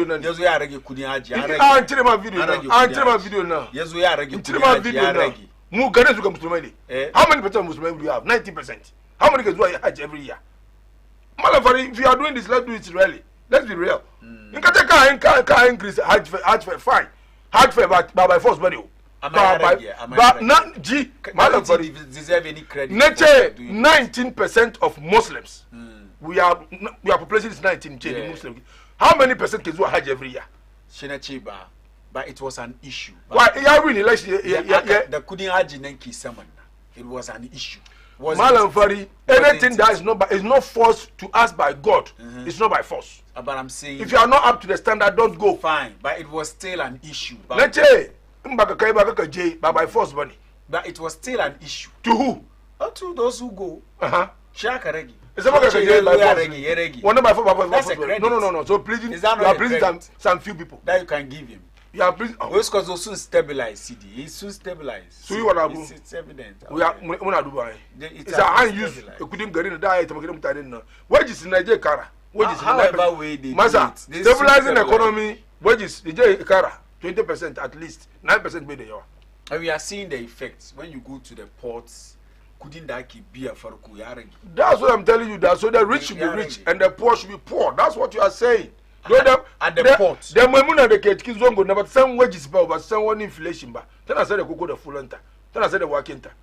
now. Yes, we are ready. Couldn't add. I'm telling my video now. Yes, we are ready. Video now. How many percent Muslims do you have? 90%. How many guys do I Hajj every year? Malafari, if you are doing this, let's do it really. Let's be real. You can take car increase Hajj fare fine. Hajj fare by force value. But not G. Malafari deserve any credit. 19% of Muslims. We are population is 19 Muslims. How many percent can do Hajj every year? Shinachiba. but it was an issue. Why? Yeah, really. Let's yeah. The couldn't Ajinenki summon. It was an issue. Malam Fari, anything that is not forced to us by God, it's not by force. But I'm saying, if you are not up to the standard, don't go. Fine, but it was still an issue. Let's say, but by force money. But it was still an issue. To who? To those who go. Shakaregi. It's about by force. One by force. That's a credit. No. So pleasing, you are pleasing some few people. That you can give him. You are pleasing. Because they'll soon stabilize CD. He's soon stabilized. So you want to it's evident. We are Dubai. It's an unused. You couldn't get in the diet to make them. Wages in Nigeria, Kara. Wages in Nigeria. Masa, stabilizing economy. Wages, the Kara, 20% at least. 9% be there. And we are seeing the effects when you go to the ports. Couldn't that be a for Kuyaregi? That's what I'm telling you. That so the rich should be rich and the poor should be poor. That's what you are saying. At the port. The Mamuna the kids don't go never some wages but some one inflation. Then I said the cocoa the full enter. Then I said the working time.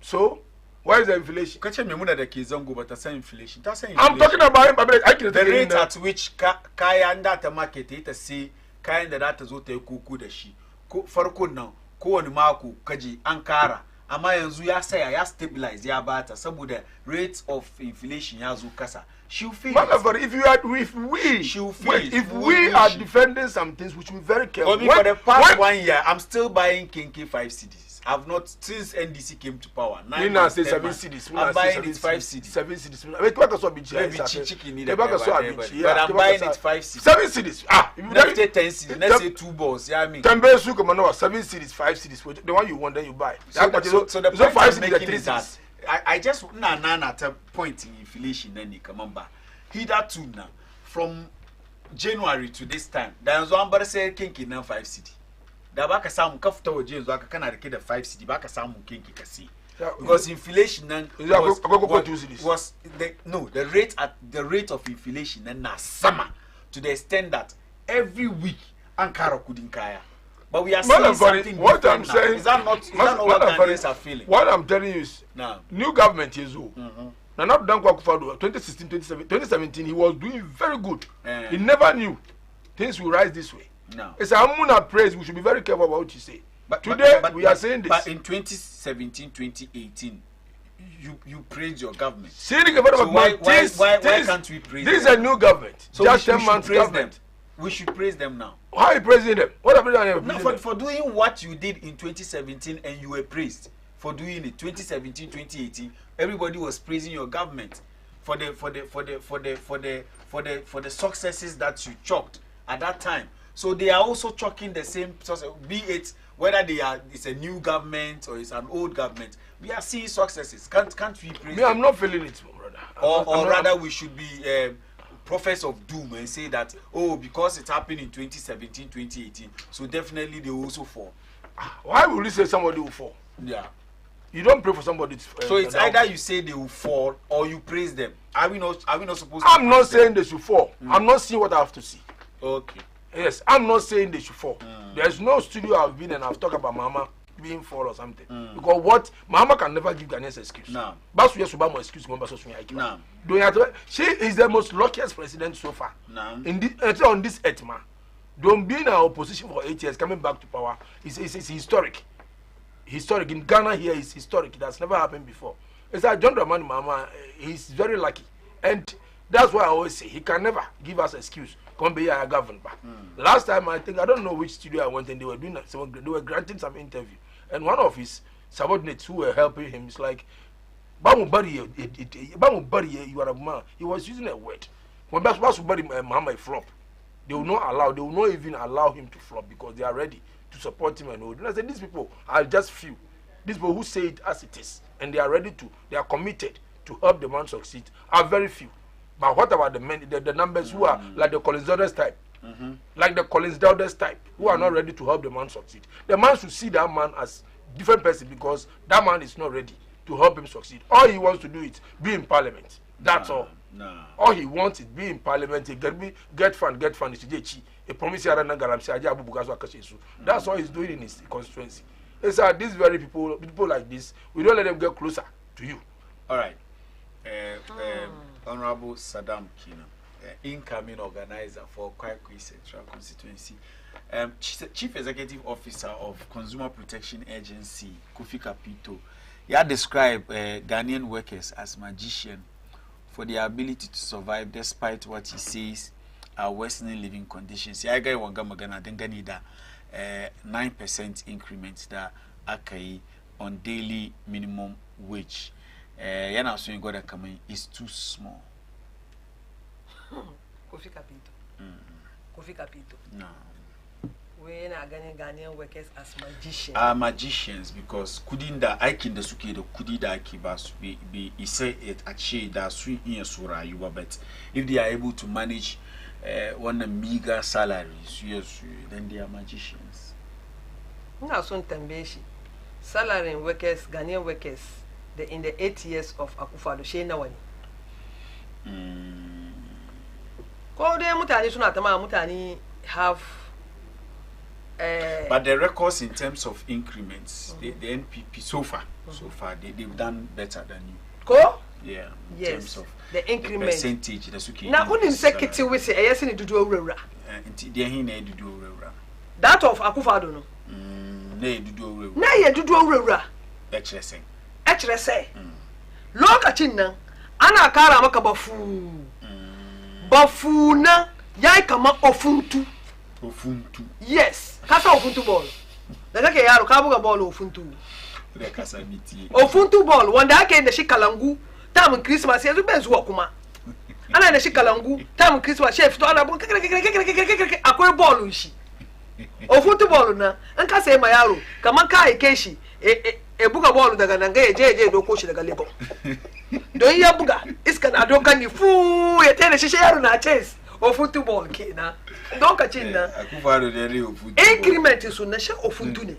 So why is the inflation? Catch Mamuna the kids don't go but the same inflation. I'm talking about him, but I can the rate at which Kaya and that market it see kind of that is what they cook the she. For now, ko on Marco, Kaji, Ankara. Ama yanzu ya saya ya stabilize ya bata saboda rate of inflation ya zo kasa. She feel but if we are defending some things, we should be very careful. For the past 1 year, I'm still buying Kinky 5 CDs. I've not since NDC came to power. 9 months, 7 CDs. I'm buying it 5 CDs. 7 CDs. Maybe chicken. But I'm buying it 5 CDs. 7 CDs. Let's say 10 CDs. Let's say 2 balls. Yeah, I mean. 10 balls. 7 CDs, 5 CDs. The one you want, then you buy. So the point I'm making is that I just at a point in inflation. Then you come back. He that too now from January to this time. There's one but say Kinky now 5 CD. Da baka samu kafta waje yanzu aka kana rike da 5 CD baka samu kinki kasi because inflation then was the rate of inflation then na sama to the extent that every week Ankara couldn't kaya. But we are seeing something what I'm now. saying Is that not what Ghanaians are feeling? What I'm telling you is new government is who. Now not Dankwa Akufo-Addo 2016 2017 he was doing very good. He never knew things will rise this way. No. It's a Amuna praise. We should be very careful about what you say. But today we are saying this. But in 2017, 2018, you praised your government. So why can't we praise them? This is a new government. So just 10 months government. We should praise them now. How are you praising them? What have you done? No, for doing what you did in 2017 and you were praised for doing it. 2017, 2018, everybody was praising your government for the successes that you chalked at that time. So they are also chalking the same success, be it whether it's a new government or it's an old government. We are seeing successes. Can't we praise? I'm not feeling it, brother. Or rather, we should be prophets of doom and say that because it happened in 2017, 2018, so definitely they will also fall. Why would you say somebody will fall? Yeah. You don't pray for somebody. So it's either you say they will fall or you praise them. Are we not supposed? I'm not saying they should fall. I'm not seeing what I have to see. Okay. Yes, I'm not saying they should fall. There's no studio I've been and I've talked about Mama being fall or something. Because what Mama can never give Ghanaians excuse. No. But we have to excuse. No. She is the most luckiest president so far. No. On this earth, man. Don't be in our opposition for 8 years, coming back to power. It's historic. Historic in Ghana here is historic. It has never happened before. It's like John Dramani Mama. He's very lucky, and that's why I always say he can never give us excuse. Come be here governed. Last time I don't know which studio I went and they were doing that. So they were granting some interview, and one of his subordinates who were helping him is like, "Bamu bari you are a man." He was using a word. When Bamu bari Mama flop, they will not even allow him to flop because they are ready to support him and all. And I said, these people are just few. These people who say it as it is, and they are committed to help the man succeed, are very few. But what about the men, the numbers who are like the Collins Dowders type, like the Collins Dowders type, who are not ready to help the man succeed? The man should see that man as different person because that man is not ready to help him succeed. All he wants to do is be in parliament. That's all. No. All he wants is be in parliament. He get fund. He promise that's all he's doing in his constituency. It's these very people like this, we don't let them get closer to you. All right. Honorable Saddam Kina, incoming organizer for Kwaikwe Central Constituency. Chief Executive Officer of Consumer Protection Agency, Kofi Kapito, he had described Ghanaian workers as magicians for their ability to survive despite what he says are worsening living conditions. I got one gamagana denganida 9% increment that akai on daily minimum wage. Yana so you got that coming is too small. Kofi Kapito. Kofi Kapito. No. We are Ghanaian workers as magicians. Magicians because kudinda aikin da suke da kudi da ake ba su be say it achieve that sweet in sura you but if they are able to manage one meager salaries, yes, then they are magicians. Now son tambeshi salary workers, Ghanaian workers, in the 8 years of Akufo-Addo she na wani. Ko dai mutane suna tama mutane have but the records in terms of increments, the NPP so far they've done better than you. Ko? Yeah. In Yes. terms of The increment. the percentage that's okay. Na unim sekiti we say eyesi ni dudu owura. They hin na dudu owura. That of Akufo-Addo no. Na dudu owura. Na ye dudu owura. Echrese. Echrese. Lokacin nan ana kara maka bafu. Bafu na yayi kama ofuntu. Ofuntu. Yes. Kasa ofuntu ball. Da kake yaro ka buga ball ofuntu. Da kasa miti. Ofuntu ball wanda ake da shi kalangu tamun Christmas yanzu bai zuwa kuma. Ana da shi kalangu tamun Christmas shi fito ana buga akwai ball shi. Ofuntu ball na an ka sai ma yaro kaman ka aike shi e buga ball daga nan ga je doko shi daga Lagos. Don ya buga iska na dokan ni fu ya tare shi yaro na chase. Ofuntu ball kenan. Don ka cin nan Akufo-Addo da re ofuntu. increment su na shi ofuntu ne.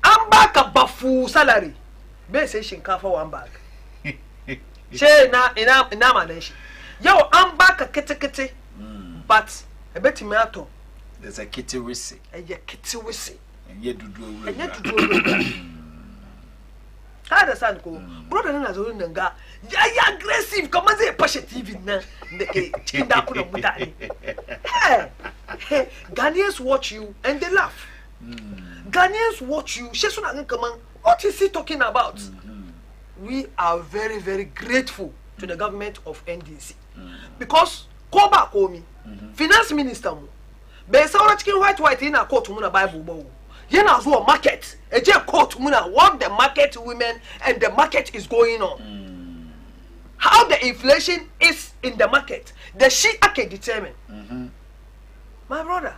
An baka bafu salary bai sai shinkafa one bag. She na ina malan shi. Yau an baka kete but a bit ato. There's a kitty wisi. Eye kete wisi. And ye dudu owura. Eye dudu. Ka da san ko brother na zo nan ga ya aggressive kamar zai fashe TV nan da ke cikin dakunan mutane. Hey, Ghanaians watch you and they laugh. Ghanaians watch you. She suna kaman what is he talking about? We are very very grateful to the government of NDC because ko ba komi finance minister mu bai saura cikin white yana court mu na Bible ba. Yana zuwa market eje court mu na what the market women and the market is going on. How the inflation is in the market. The she ake determine. My brother,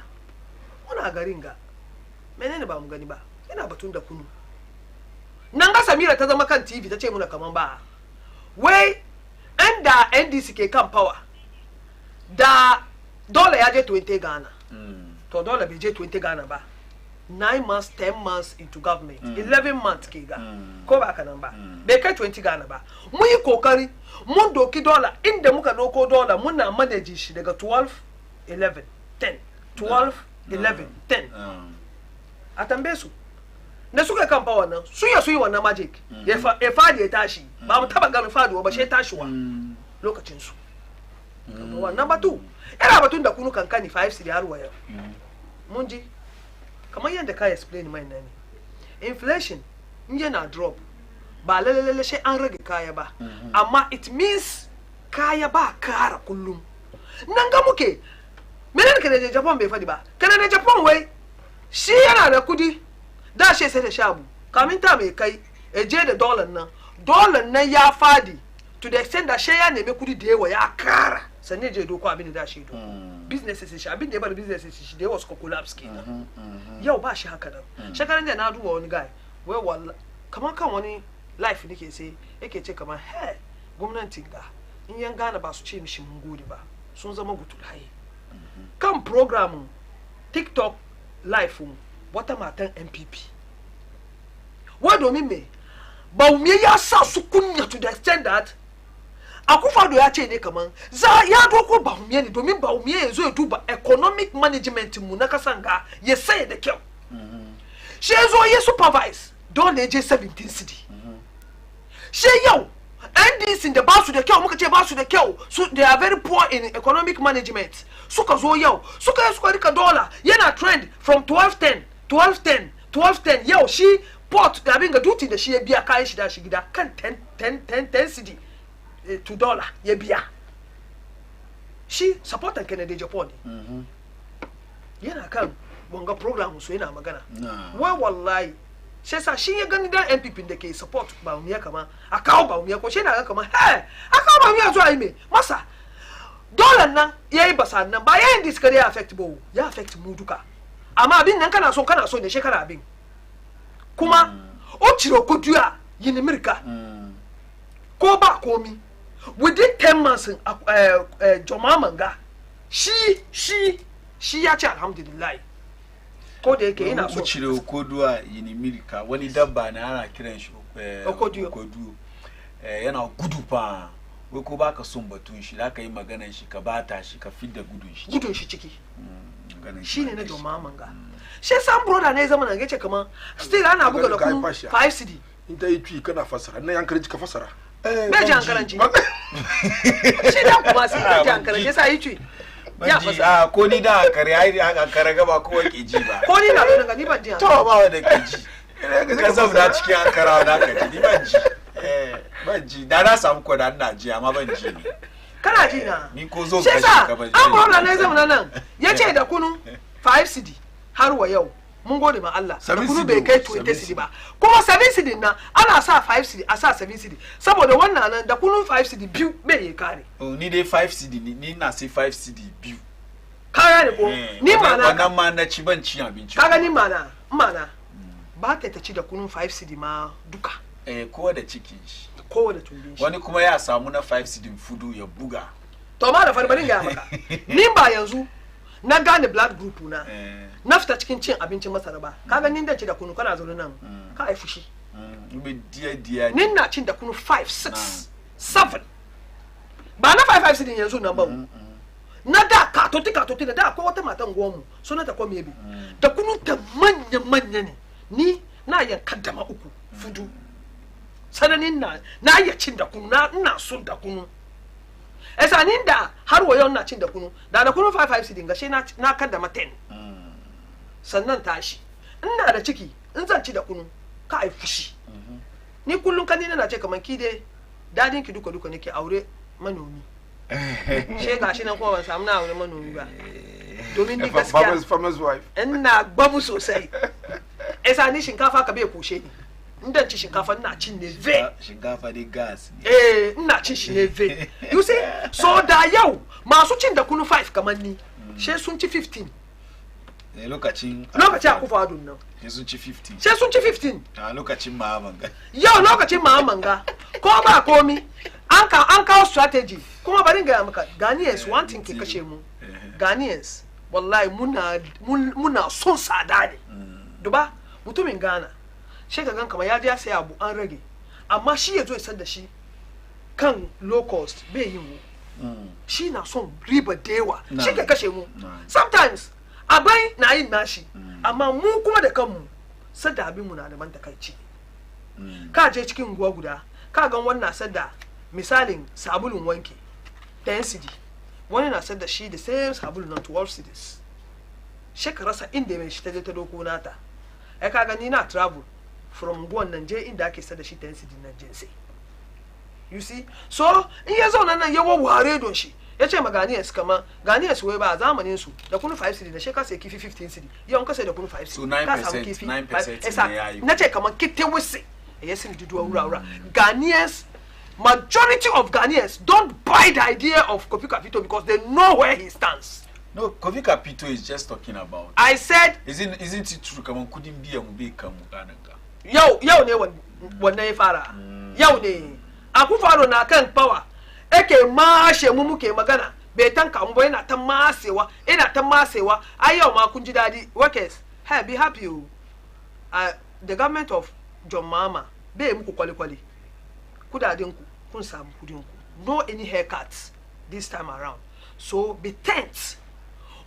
wana garinga. Menene ba mu gani ba? Yana batun da kunu. Nan ga Samira ta zama kan TV ta ce muna kaman ba. Wai da NDC ke kan power. Da dollar ya je 20 Ghana. To dollar bai je 20 Ghana ba. 9 months, 10 months into government. 11 months ke ga. Ko ba kanan ba. Bai kai 20 Ghana ba. Mun yi kokari mun doki dollar inda muka doko dollar muna manage shi daga 12 11 10 12 11 10 a tambaye su na suka kan fa wannan su yi wannan magic ya fadi ya tashi ba mu taba ganin faduwa ba sai tashiwa lokacin su wannan batu era batun da kunu kankani 5 cedi har waya mun ji kamar yadda ka explain mai nan inflation in yana drop ba lalalala sai an rage kaya ba amma it means kaya ba kara kullum nan ga muke menene kana da Japan bai fadi ba kana da Japan wai shi yana da kudi da shi sai da shabu kamin ta mai kai eje da dollar nan ya fadi to the extent that shi ya neme kudi da yawa ya kara sanne je doko abin da shi do businesses shi abin da ya bar businesses shi da yawa suka collapse kenan yau ba shi haka nan shekaran da na duba wani guy wai wallahi kaman kan wani life nake sai yake ce kaman hey gwamnatin ga in yan gane ba su ce mishi mun gode ba sun zama gutulaye kan program TikTok live wata matan MPP wa domin me Bawumia ya sa su kunya to the extent that Akufo-Addo ya ce ne kaman za ya doko Bawumia ne domin Bawumia yanzu ya duba economic management mu na kasan ga ya sai da kyau shi yazo ya supervise dole je 17 cedi shi yau NDC da ba su da kyau muka ce ba su da kyau so they are very poor in economic management suka zo yau suka rika dollar yana trend from 1210 yau shi port abin ga duty da shi ya biya kayan shi da shi gida kan 10 cedi to dollar ya biya shi supporter Kennedy Japan ne yana kan wanga program so yana magana wai wallahi shi yasa shi ya gani dan MPP da ke support Bawumia kama a kawo Bawumia ko shi na ga kama a kawo Bawumia zuwa yi me masa dollar nan yayi basa nan ba yayin diskari ya affect bo ya affect mu duka amma abin nan kana so ne shekara abin kuma o ciro kuduya yin mirka ko ba komi within 10 months joma manga shi ya ce alhamdulillah ko da yake ina so cire koduwa yin mirka wani dabba na ana kiran shi kodu yana gudu fa wai ko baka son batun shi zaka yi maganar shi ka bata shi ka fidda gudun shi ciki shine na joma manga shi san brother ne zaman nan yace kaman still ana buga da kun 5 cd in ta yi tui kana fasara nan yankarin ka fasara bai ji hankalanci shi da kuma sai bai ji hankalanci sai yi tui ya fasara ko ni da kare ai kare gaba ko ke ji ba ko ni na nan ga ni ban ji to ba wanda ke ji ka zauna cikin hankara da ka ji ni ban ji da na samu ko da ina ji amma ban ji ne kana ji na ni ko zo ka shi ka ban ji an brother ne zaman nan yace da kunu 5 cd har wa yau mun gode ma Allah da kunu bai kai 20 cd ba kuma 7 cd na ana sa 5 cd a sa 7 cd saboda wannan nan da kunu 5 cd biyu bai yi kare ni dai 5 cd ni na sai 5 cd biyu kaya ne ko ni mana wannan ma na ci ban ci abinci kaga ni mana ba ta ci da kunu 5 cd ma duka kowa da cikin shi kowa da tumbin shi wani kuma ya samu na 5 cd fudu ya buga to ma da farbarin ga maka ni ba yanzu na gane blood group na fita cikin cin abincin masara ba kaga nin da ci da kunu kana zaune nan ka ai fushi diya nin na cin da kunu 5 6 7 ba na 5 6 din yanzu nan ba na da katoti da akwai wata matan gomu suna ta kwame bi da kunu ta manya ne ni na yankan dama uku fudu sananin na iya cin da kunu ina son da kunu esanin da har wayo na cin da kunu da kunu 5 sidin ga shi na kada ma 10 sannan tashi ina da ciki in zan ci da kunu ka ai fushi ni kullun kan na ce kaman ki dai dadin ki duka nake aure manomi she ga shi nan kuma ban samu na aure manomi ba domin ni gaskiya farmer's wife ina babu sosai esani shinkafa ka bai kushe ni inda ci shinkafa ina cin ne ve shinkafa dai gas ina cin shi ne ve you see so da yau masu cin da kunu 5 kamar ni she sun ci 15 lokacin akufa adun nan she sun ci 15 she sun ci 15 a lokacin mahamanga yau lokacin mahamanga ko ba komi an kawo strategy kuma bari ga maka Ghanaians one thing ke kashe mu Ghanaians wallahi muna son sada ne duba mutumin Ghana shi ka gan kamar ya je ya sai abu an rage amma shi ya zo ya san da shi kan low cost bai yin mu shi na son riba da yawa shi ke kashe mu sometimes abai na yin nashi amma mu kuma da kanmu sadda abin mu na da man takaici ka je cikin guwa guda ka gan wannan sadda misalin sabulun wanke 10 cd wani na sadda shi da same sabulun nan 12 cds shi ka rasa inda mai shi ta je ta doko nata ai ka gani na travel from guwan nan je inda ake sada shi 10 cd nan jinsi you see so in ya zauna nan ya wawware don shi ya ce ma Ghanaians kama Ghanaians wai ba a zamanin su da kunu 5 cd da sheka sai kifi 15 cd yau ka sai da kunu 5 cd so 9% ne yayi na ce kaman kitte wisi ya sin duduwa wura Ghanaians majority of Ghanaians don't buy the idea of Kofi Kapito because they know where he stands. No, Kofi Kapito is just talking about. I said, isn't it true? Come on, couldn't be a mube kamukananga. Yo ne wannan ya fara. Yau ne. Akufo na kan power. Eke mashe mu muke magana. Bai tanka mu ba yana ta masewa. Ai yau ma kun ji dadi. Workers, hey, be happy you. The government of John Mahama bai muku kwali. Kudaden ku kun samu kudin ku. No any haircuts this time around. So be tense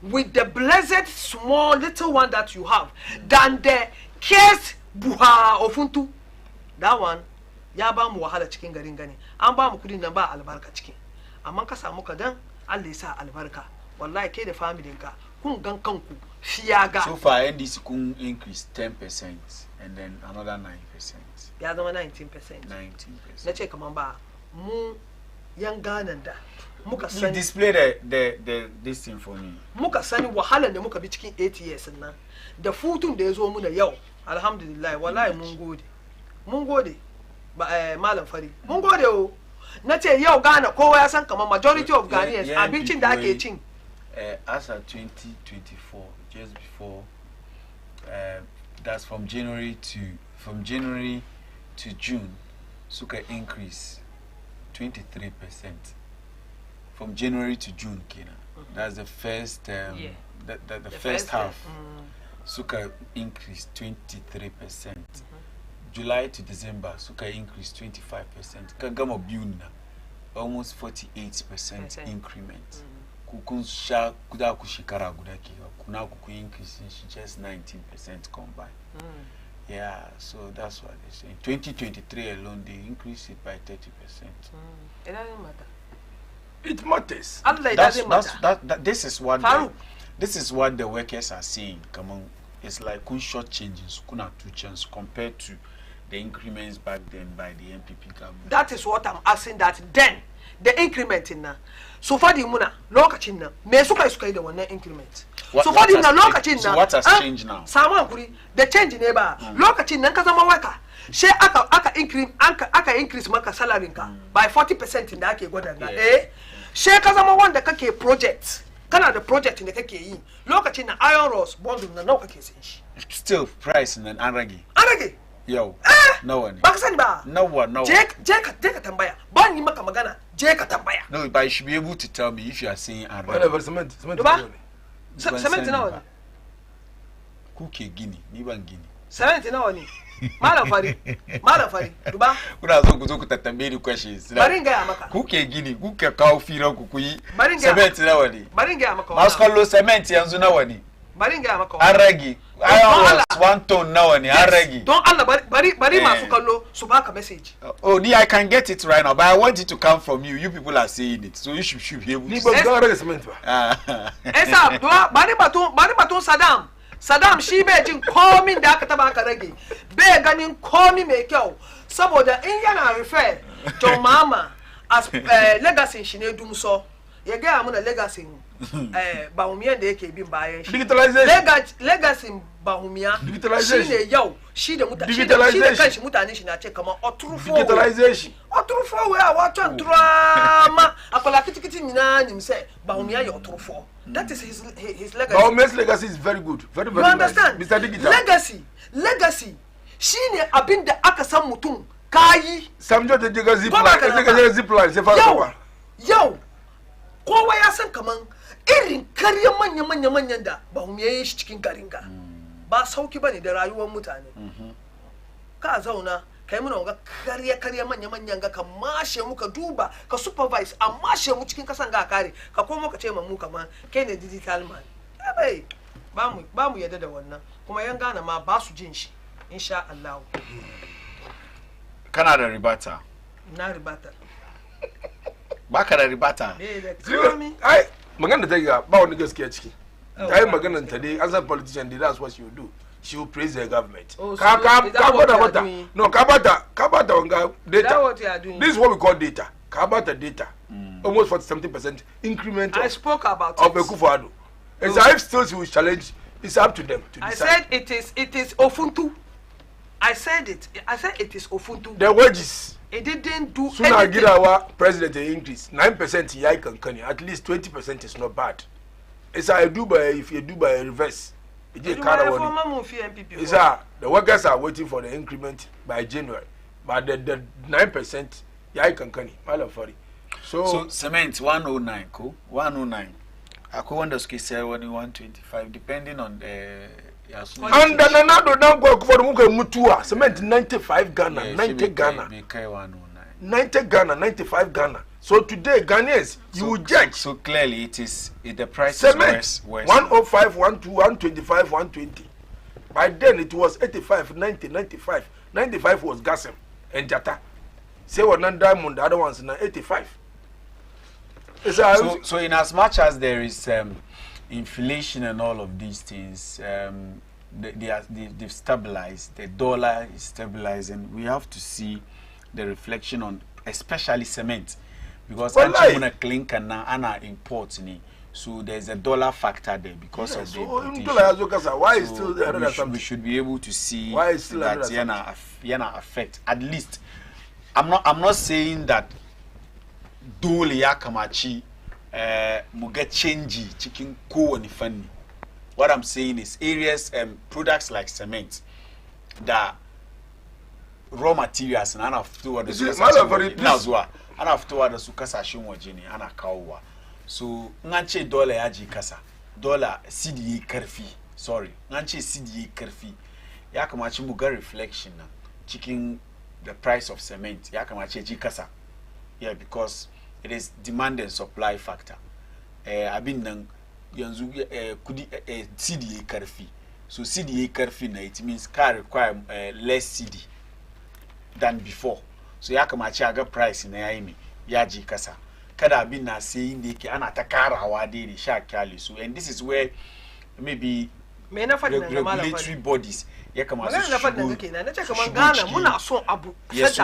with the blessed small little one that you have than the case buha ofuntu. That one ya ba mu wahala cikin garin gani an ba mu kudin nan ba albarka ciki amma ka samu ka dan Allah ya sa albarka wallahi kai da family ka kun gan kanku fiyaga. So far NDC kun increase 10% and then another 9%. Ya zama 19%. 19%. Na ce kaman ba mu yan ganan da muka You sani display this thing for me. muka sani wahalar da muka bi cikin 8 years nan da futun da ya zo muna yau alhamdulillah wallahi mun gode ba malam fari mun gode o na ce yau Ghana kowa ya san kamar majority of Ghanaians abincin da ake cin as of 2024 just before that's from January to June suka increase 23%. From January to June, Kena. That's the first the first half. Suka increased 23%. July to December, Suka increased 25%. Kagama Buna, almost 48% increment. Kukun sha kuda kushikara gudaki. Kuna kuku increase just 19% combined. Yeah, so that's what they say. In 2023 alone, they increased it by 30%. It doesn't matter. It matters. Allah, it doesn't matter. This is what the workers are saying. Come on, it's like kun short changes, kuna 2 changes compared to the increments back then by the MPP government. That is what I'm asking. That then the increment in na so far the muna lokacin nan me suka yi da wannan increment. So far the muna lokacin nan. So what has changed now? Saman kuri the change ne ba lokacin nan ka zama waka she aka increase maka salary ka by 40% da ake gwada na she ka zama wanda kake project kana da project da kake yi lokacin na iron rods bond na nawa kake sin shi still price nan an rage yo nawa ne ba ka sani ba nawa je ka tambaya ba ni maka magana je ka tambaya no but you should be able to tell me if you are saying an rage Whatever, cement nawa ne kuke gini ni ban gini cement nawa ne malam fari duba kuna so ku zo ku tattambe ni questions barin ga maka kuke gini kuke kawo firan ku yi cement nawa ne barin ga maka masu kallo cement yanzu nawa ne barin ga maka an rage iron 1 ton nawa ne an rage don Allah bari masu kallo su baka message oh I can get it right now but I want it to come from you people are saying it so you should be able to ni ba ga rage cement ba esa duwa bari batun Saddam shi bai jin komin da aka taba aka rage bai ganin komi mai kyau saboda in yana refer to mama as legacy shi ne dumso ya ga muna legacy bahumiyan da yake bin bayan shi legacy bahumiya shi ne yau shi da mutane shi da kanshi mutane shi na ce kamar otrufo we a wato drama akola kitikiti mina nimse bahumiya ya otrufo. That is his legacy. Bahumiya's legacy is very good, very you understand? Nice. Mr. Digital. Legacy shine abin da aka san mutum kayi. Samjo da jiga zipline sai fara kowa. Yau kowa ya san kaman irin karyan manyan da bahumiya ya shi cikin garinga. Ba sauki bane da rayuwar mutane. Ka zauna kai muna ga karya manyan ga ka mashe mu ka duba ka supervise a mashe mu cikin kasan ga kare ka komo ka ce mu kaman kai ne digital man bai ba mu yadda da wannan kuma yan Ghana ma ba su jin shi insha Allah. Kana da ribata na ribata baka da ribata ai magana da ta ba wani gaskiya ciki ta yi maganar ta dai as a politician that's what she will do. She will praise the government. Oh, so Kabata wanga data. That's what you are doing. This is what we call data. Kabata data. Almost 40-70% increment. I spoke about of Ekufuado. It's if still she will challenge. It's up to them to decide. I said it is Ofuntu. I said it is Ofuntu. The wages. It didn't do anything. Soon get our president increase 9% yai kankani. At least 20% is not bad. It's if you do by reverse. The workers are waiting for the increment by January, but the 9%, yeah, can so cement 109, cool 109. I could wonder say 125, depending on the. And then another don't go for the Mutua cement 95 Ghana, 90 Ghana, 90 Ghana, 95 Ghana. So today, Ghanaians, you will judge. So clearly, the price cement, is worse. 105, 120, 125, 120. By then, it was 85, 90, 95. 95 was Gassem and Jata. say what non diamond, the other ones na 85. So in as much as there is inflation and all of these things, they've stabilized. The dollar is stabilizing. We have to see the reflection on especially cement, because anti clinker na ana imports ni. So there's a dollar factor there because of the importation. Why is still the we should be able to see why is still that yana affect. At least I'm not saying that dole ya kamachi muge change chicken ko ni funny. What I'm saying is areas products like cement, that raw materials and afterward the sukasa shimwa jini ana kawa. So nganche dollar yaji kasa dollar CDA karfi, sorry nganche CDA karfi ya kamachi muga reflection na chicken the price of cement ya kamachi ji kasa. Yeah, because it is demand and supply factor. Abin nan yanzu kudi CDA karfi. So CDA karfi na it means car require less CD than before. So ya kamachi aga price na yaimi ya ji kasa. Kada abin na saying ne ke ana ta karawa dai ne sha kyale. So and this is where maybe regulatory bodies ya kamata su shigo. Yes,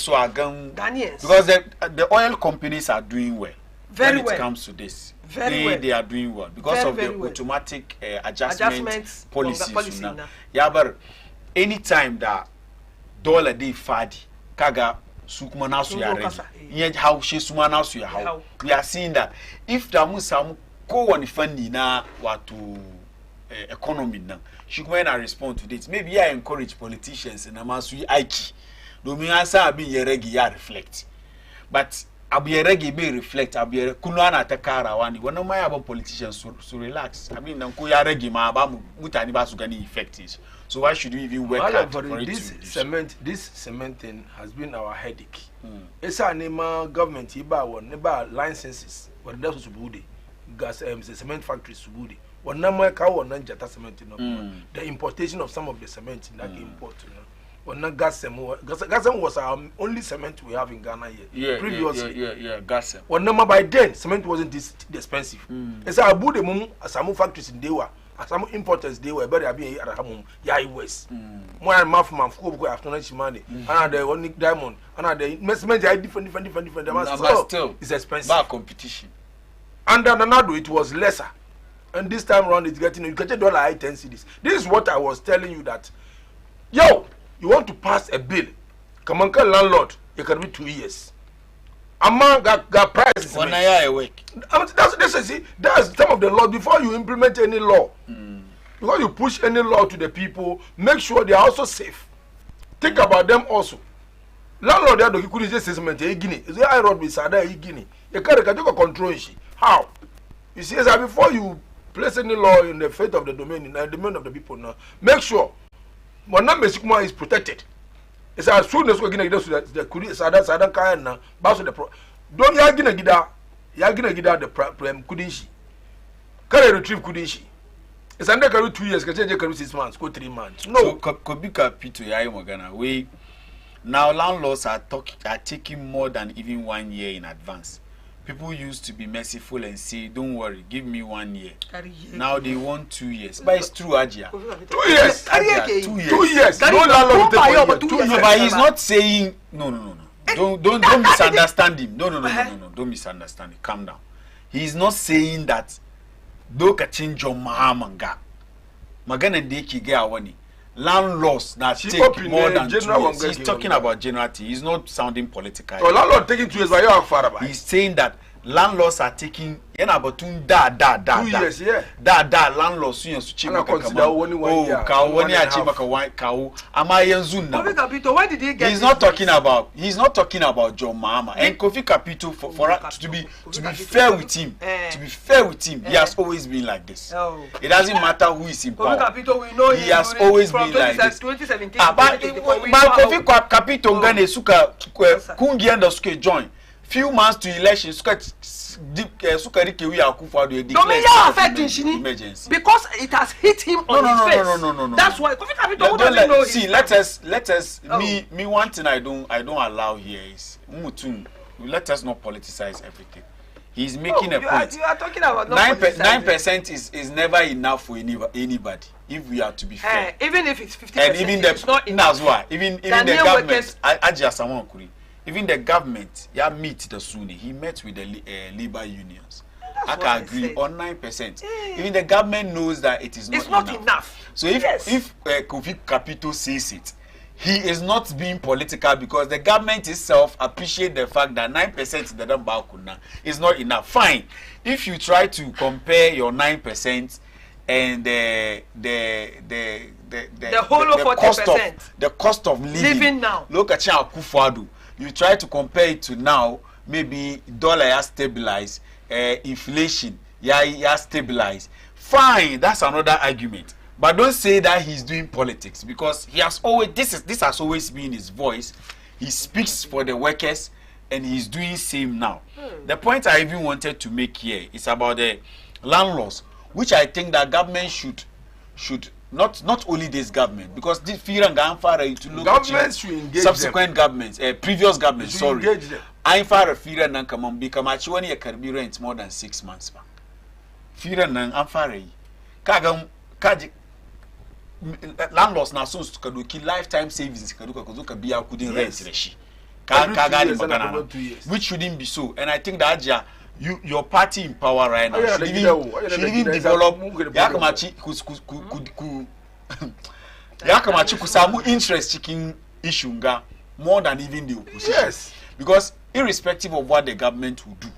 so again, because the oil companies are doing well when it comes to this. They are doing well because of the automatic adjustment policies. Yeah, but anytime that dollar dey fadi, kaga sukuma nasu ya ready. Yet how she suma nasu ya how. We are seeing that if the musamu ko wani fandi na watu economy now, she go and respond to this. Maybe I encourage politicians and amasu aiki. Domin answer abi yeregi ya reflect. But abi yeregi be reflect abi kuno ana takara wani. Wana mai about politicians so relax. I mean nanko yeregi ma ba mutani ba su gani effect is. So why should we even work hard for it this to cement? This cement thing has been our headache. It's a nema government iba one neba licenses. What that's subudi gas cement factories subudi. One number cow one jata cement the importation of some of the cement in that import. One gas was our only cement we have in Ghana here. Yeah, previously. Yeah, gas. One number by then cement wasn't this expensive. It's a bude mum some factories in Dewa. Some importers they were better being at home. Yeah, West. More and more from Fuku after money. Another one diamond. Another investment. Different. But still, it's expensive. Bad competition. And then another it was lesser. And this time around it's getting you get $10 10 cedis. This is what I was telling you that. Yo, you want to pass a bill? Come on, landlord. It can be 2 years. Among got prices. 1 year a week. That's some of the law. Before you implement any law, before you push any law to the people, make sure they are also safe. Think about them also. Landlord, they could just say, "Guinea, is the road with Sada Guinea? You can't control it. How? You see, before you place any law in the fate of the domain, in the domain of the people, now make sure Monam Mesikuma is protected. It's as soon as we're going to get to the Kuri Sada Kayan now, Basso the pro. Don't Yagina Gida the problem couldn't she? Can I retrieve couldn't she? It's under 2 years, can take 6 months, go 3 months. No, so Kobika Pito Yayamagana, we now landlords are taking more than even 1 year in advance. People used to be merciful and say, "Don't worry, give me 1 year." Now they want 2 years. But it's true, Ajia. 2 years. Ajia, 2 years. 2 years. No landlord will take 2 years. No, but he's not saying no. Don't misunderstand him. No. Don't misunderstand him. Calm down. He's not saying that do ka change your mahamanga. Magana deki ge awani. Landlords that take more than 2 years. He's talking about generality. He's not sounding political. So landlord taking 2 years, but you are far about. He's saying that landlords are taking about 2 years, yeah. Landlords soon to check consider only 1 year. Why did he get? He's not talking about John Mahama and Kofi Kapito for to be fair with him. To be fair with him, he has always been like this. It doesn't matter who is in power. He has always been like this. 2017. But Kofi Kapito ngane suka kungi enda suke join. few months to election sukari kewi Akufo-Addo declare emergency because it has hit him on his face. No. That's why doesn't know. See, let us me one thing I don't allow here is let us not politicize everything. He's making a point. You are talking about 9% is never enough for anybody. If we are to be fair, even if it's 50%, and even it's not enough. Even the government, even the government, meet the Sunni. He met with the labor unions. I can agree on 9%. Even the government knows that it is not enough. So if Kofi Kapito says it, he is not being political because the government itself appreciate the fact that 9% the number is not enough. Fine. If you try to compare your 9% and the whole of 40%, the cost of living now. Look at Akufo-Addo. You try to compare it to now, maybe dollar has stabilized, inflation has stabilized. Fine, that's another argument. But don't say that he's doing politics because he has always this has always been his voice. He speaks for the workers and he's doing same now. The point I even wanted to make here is about the landlords, which I think that government should not only this government, because this to look government should engage subsequent them. Governments, previous governments, sorry. I far fira nan kamon become actually a carbi rent more than 6 months. Fira nan amfare kaji landlords na so kadoki lifetime savings kadoka kozoka biya couldn't rent reshi. Which shouldn't be so. And I think that your party in power right now should even develop Yakamachi kusamu interest chicken issue more than even the opposition. Yes. Because irrespective of what the government will do,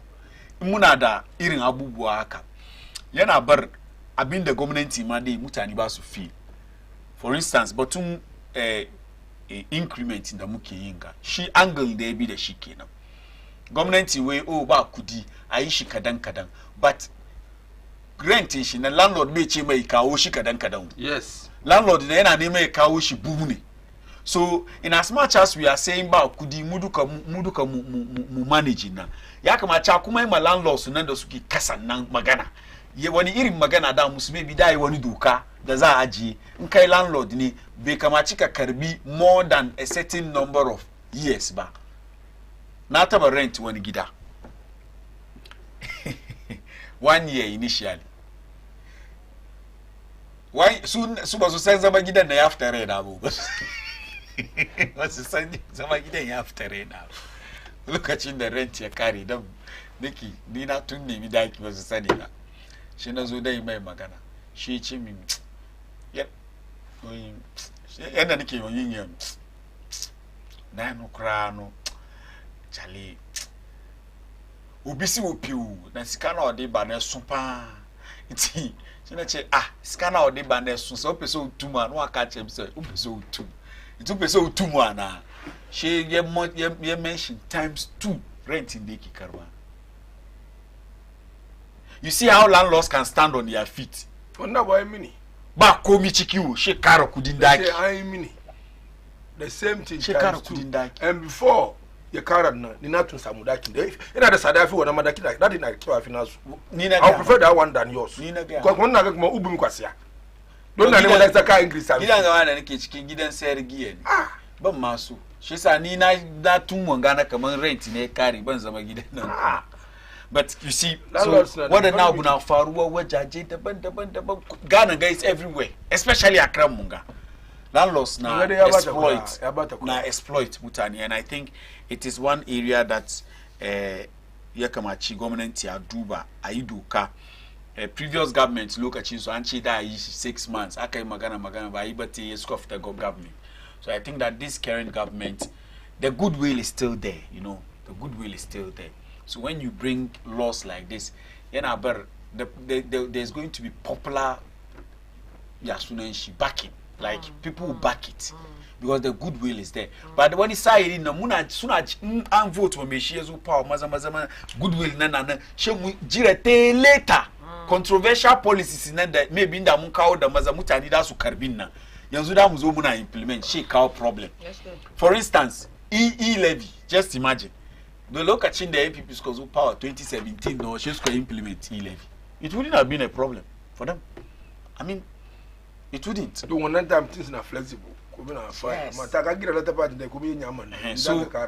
munada irin abubuwa haka. Yana bar abin the government imade mutani ba su feel. For instance, bottom increment in the muke yinga. She angle there be the shi kenan. Government way ba kudi aishi kadan. But rent shi na landlord me ce mai kawo shi kadan. Yes. Landlord na yana neman ya kawo shi buhu ne. So in as much as we are saying ba kudi muduka mu manage na, ya kamata kuma ma landlords nan da suke kasan nan magana. Ye wani irin magana da musu maybe dai wani doka da za a ajiye in kai landlord ne bai kamaci ka karbi more than a certain number of years ba. Na taba rent wani gida 1 year initially. Why su ba su san zama gidan da ya fita rai na bu ba su san zama gidan ya fita rai na lokacin da rent ya kare dan niki ni na tun nemi daki ba su sani ba shi na zo dai mai magana shi ce min yadda nake yin yan na nukra no chale obisi opiu na sika na ode ba na so pa nti na che scanner odi ba na so so peso utum an wa ka chem say o peso utum itu peso utum ana she ye mention times 2 rent in the kikarwa. You see how landlords can stand on their feet. Wonder boy mini ba komi chikiwo she karo kudindaki I mini the same thing she karo kudindaki and before ye kara na ni na tun samudaki ina da sadafi wa na madaki na that na kiwa finance I prefer that one than yours because when na ga kuma ubun kwasiya don na ne wala saka English service gidan ga wanda nake cikin gidan sayar giya ne ban masu shi yasa ni na tun wanga na kaman rent ne kare ban zama gidan nan but you see so what now guna faruwa wajaje daban Ghana guys everywhere especially Accra Munga landlords na exploit mutani, and I think it is one area that yakamachi government ya duba aiduka previous government look at so anchi da 6 months akai magana ba ibate yesu of the government. So I think that this current government, the goodwill is still there, you know, the goodwill is still there. So when you bring laws like this, there's going to be popular yasunenshi backing. Like people will back it because the goodwill is there. But when it's say in muna suna an vote for me she is power maza goodwill na she jirete later controversial policies na that maybe in da mun kawo da maza mutane da su karbin nan yanzu da mu zo muna implement she kawo problem. For instance, e levy, just imagine The look at the APP scores power 2017 no she's going to implement levy. It wouldn't have been a problem for them. I mean, it wouldn't. The one time things are flexible. Yes.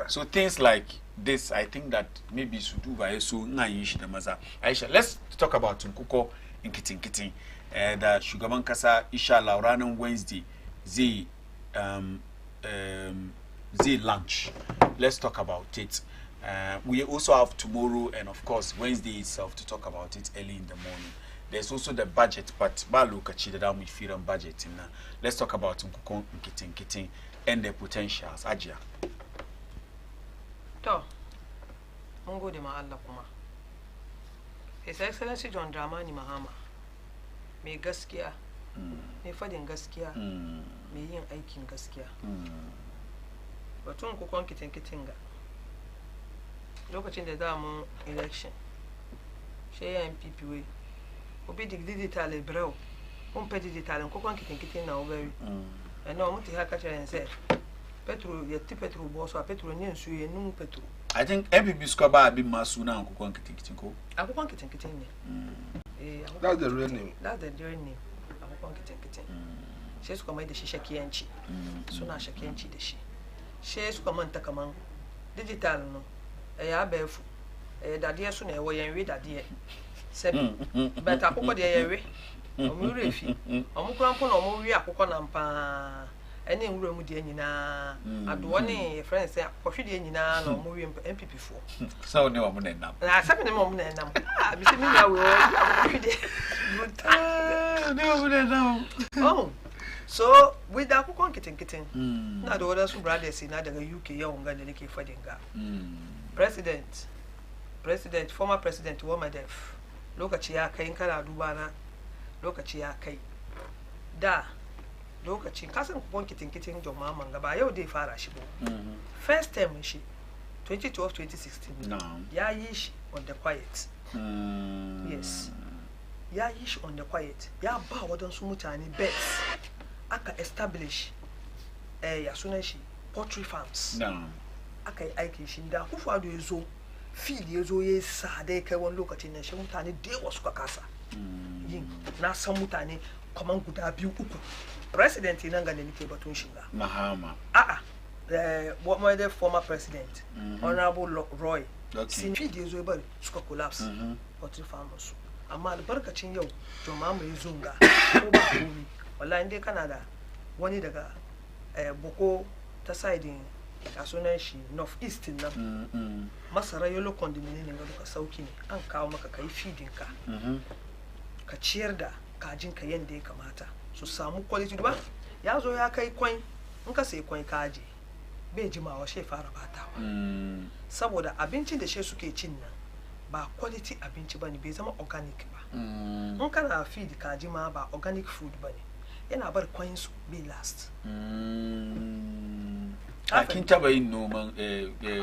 So things like this, I think that maybe should do by so Aisha, let's talk about Nkuko in Kitin. The Sugarman Kasa Isha Lauranan Wednesday, Z lunch. Let's talk about it. We also have tomorrow and of course Wednesday itself to talk about it early in the morning. There's also the budget, but Balukachi that we feel on budget. Let's talk about Nkuko Kitin and the potentials. Ajia. To, Mungo de Allah kuma. His Excellency John Dramani Mahama. Me gaskiya, me fadin gaskiya, me yin aikin gaskiya. Batun Nkukon Kitin ga. Lokacin da za mu election. She MPP we. Obi digital bro. Pe digital Nkukon Kitin na oberi. And no muti haka chere nse. Petro yeti petro boso a petro ni nsu ye num petro. I think MPP scoba abi masu na Nkukon Kitin ko. Nkukon Kitin ne. That's the real name. That's the real name. Nkukon Kitin. She su kuma da shi shakiyanci. Suna shakiyanci da shi. She su kuma ta kaman digital no. Ya befu. Dadie su na ewo yen wi dadie. Sebi. But akukọ de yewe. Omu refi. Omu krampo na omu wi akukọ na mpa. Ene nwura mu de nyina. Ado ne friends say akọhwe de nyina na omu wi MPP fo. So ne omu na nam. Na sabi ne omu na nam. Ah, bi se mi na we akọhwe de. Ne omu na nam. Oh. So with the akukọ kitin. Na the others brothers na daga UK ya wonga da nake fadin ga. President, former president Womadef. Lokaci ya kai kana duba na lokaci ya kai da lokacin kasan kubon kitin John Mahama gaba yau dai fara shi bo first time shi 2012-2016 ya yi shi on the quiet yes ya yi shi on the quiet ya ba wadansu mutane bets aka establish ya sunan shi poultry farms aka yi aikin shi da Akufo-Addo ya zo field ya zo ya sa dai kai wani lokacin nan shi mutane da yawa suka kasa yin na san mutane kaman guda 2-3 president nan ga ne nake batun shi ga Mahama what the former president honorable Roy sin field ya zo ya bari suka collapse poultry farmers amma albarkacin yau to mamu ya zunga ko ba komi wallahi dai kana da wani daga boko ta side a sunan shi north east nan masara yellow condominium ne ga duka sauki ne an kawo maka kai feeding ka ka ciyar da kajin ka yanda ya kamata su samu quality ba ya zo ya kai coin in ka sai coin kaje bai jimawa shi fara batawa saboda abincin da shi suke cin nan ba quality abinci bane bai zama organic ba in kana feed kaji ma ba organic food bane yana bar coin su bai last kin taba yin noman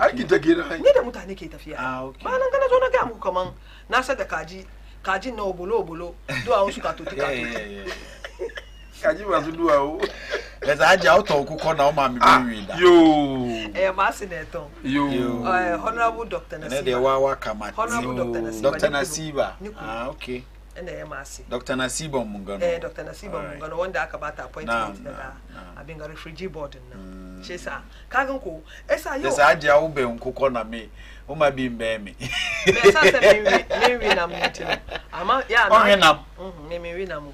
aikin ta gida ni da mutane ke tafiya ba nan kana zo na ga muku kaman na sada kajin na obolo duwa wasu ka toti kaji masu duwa o leza aja auto okuko na o ma mi bi da yo ma senator yo honorable Dr. Nasiba ne de wa kamati honorable Dr. Nasiba okay ina ya masi Dr. Nasiba Mungano Dr. Nasiba Mungano wanda aka bata appointment daga abin ga refugee board nan shi sa kagan ko esa yo leza aja u be nkuko na me o ma bi mbeme me sa se me na mutino ama ya na na me na mu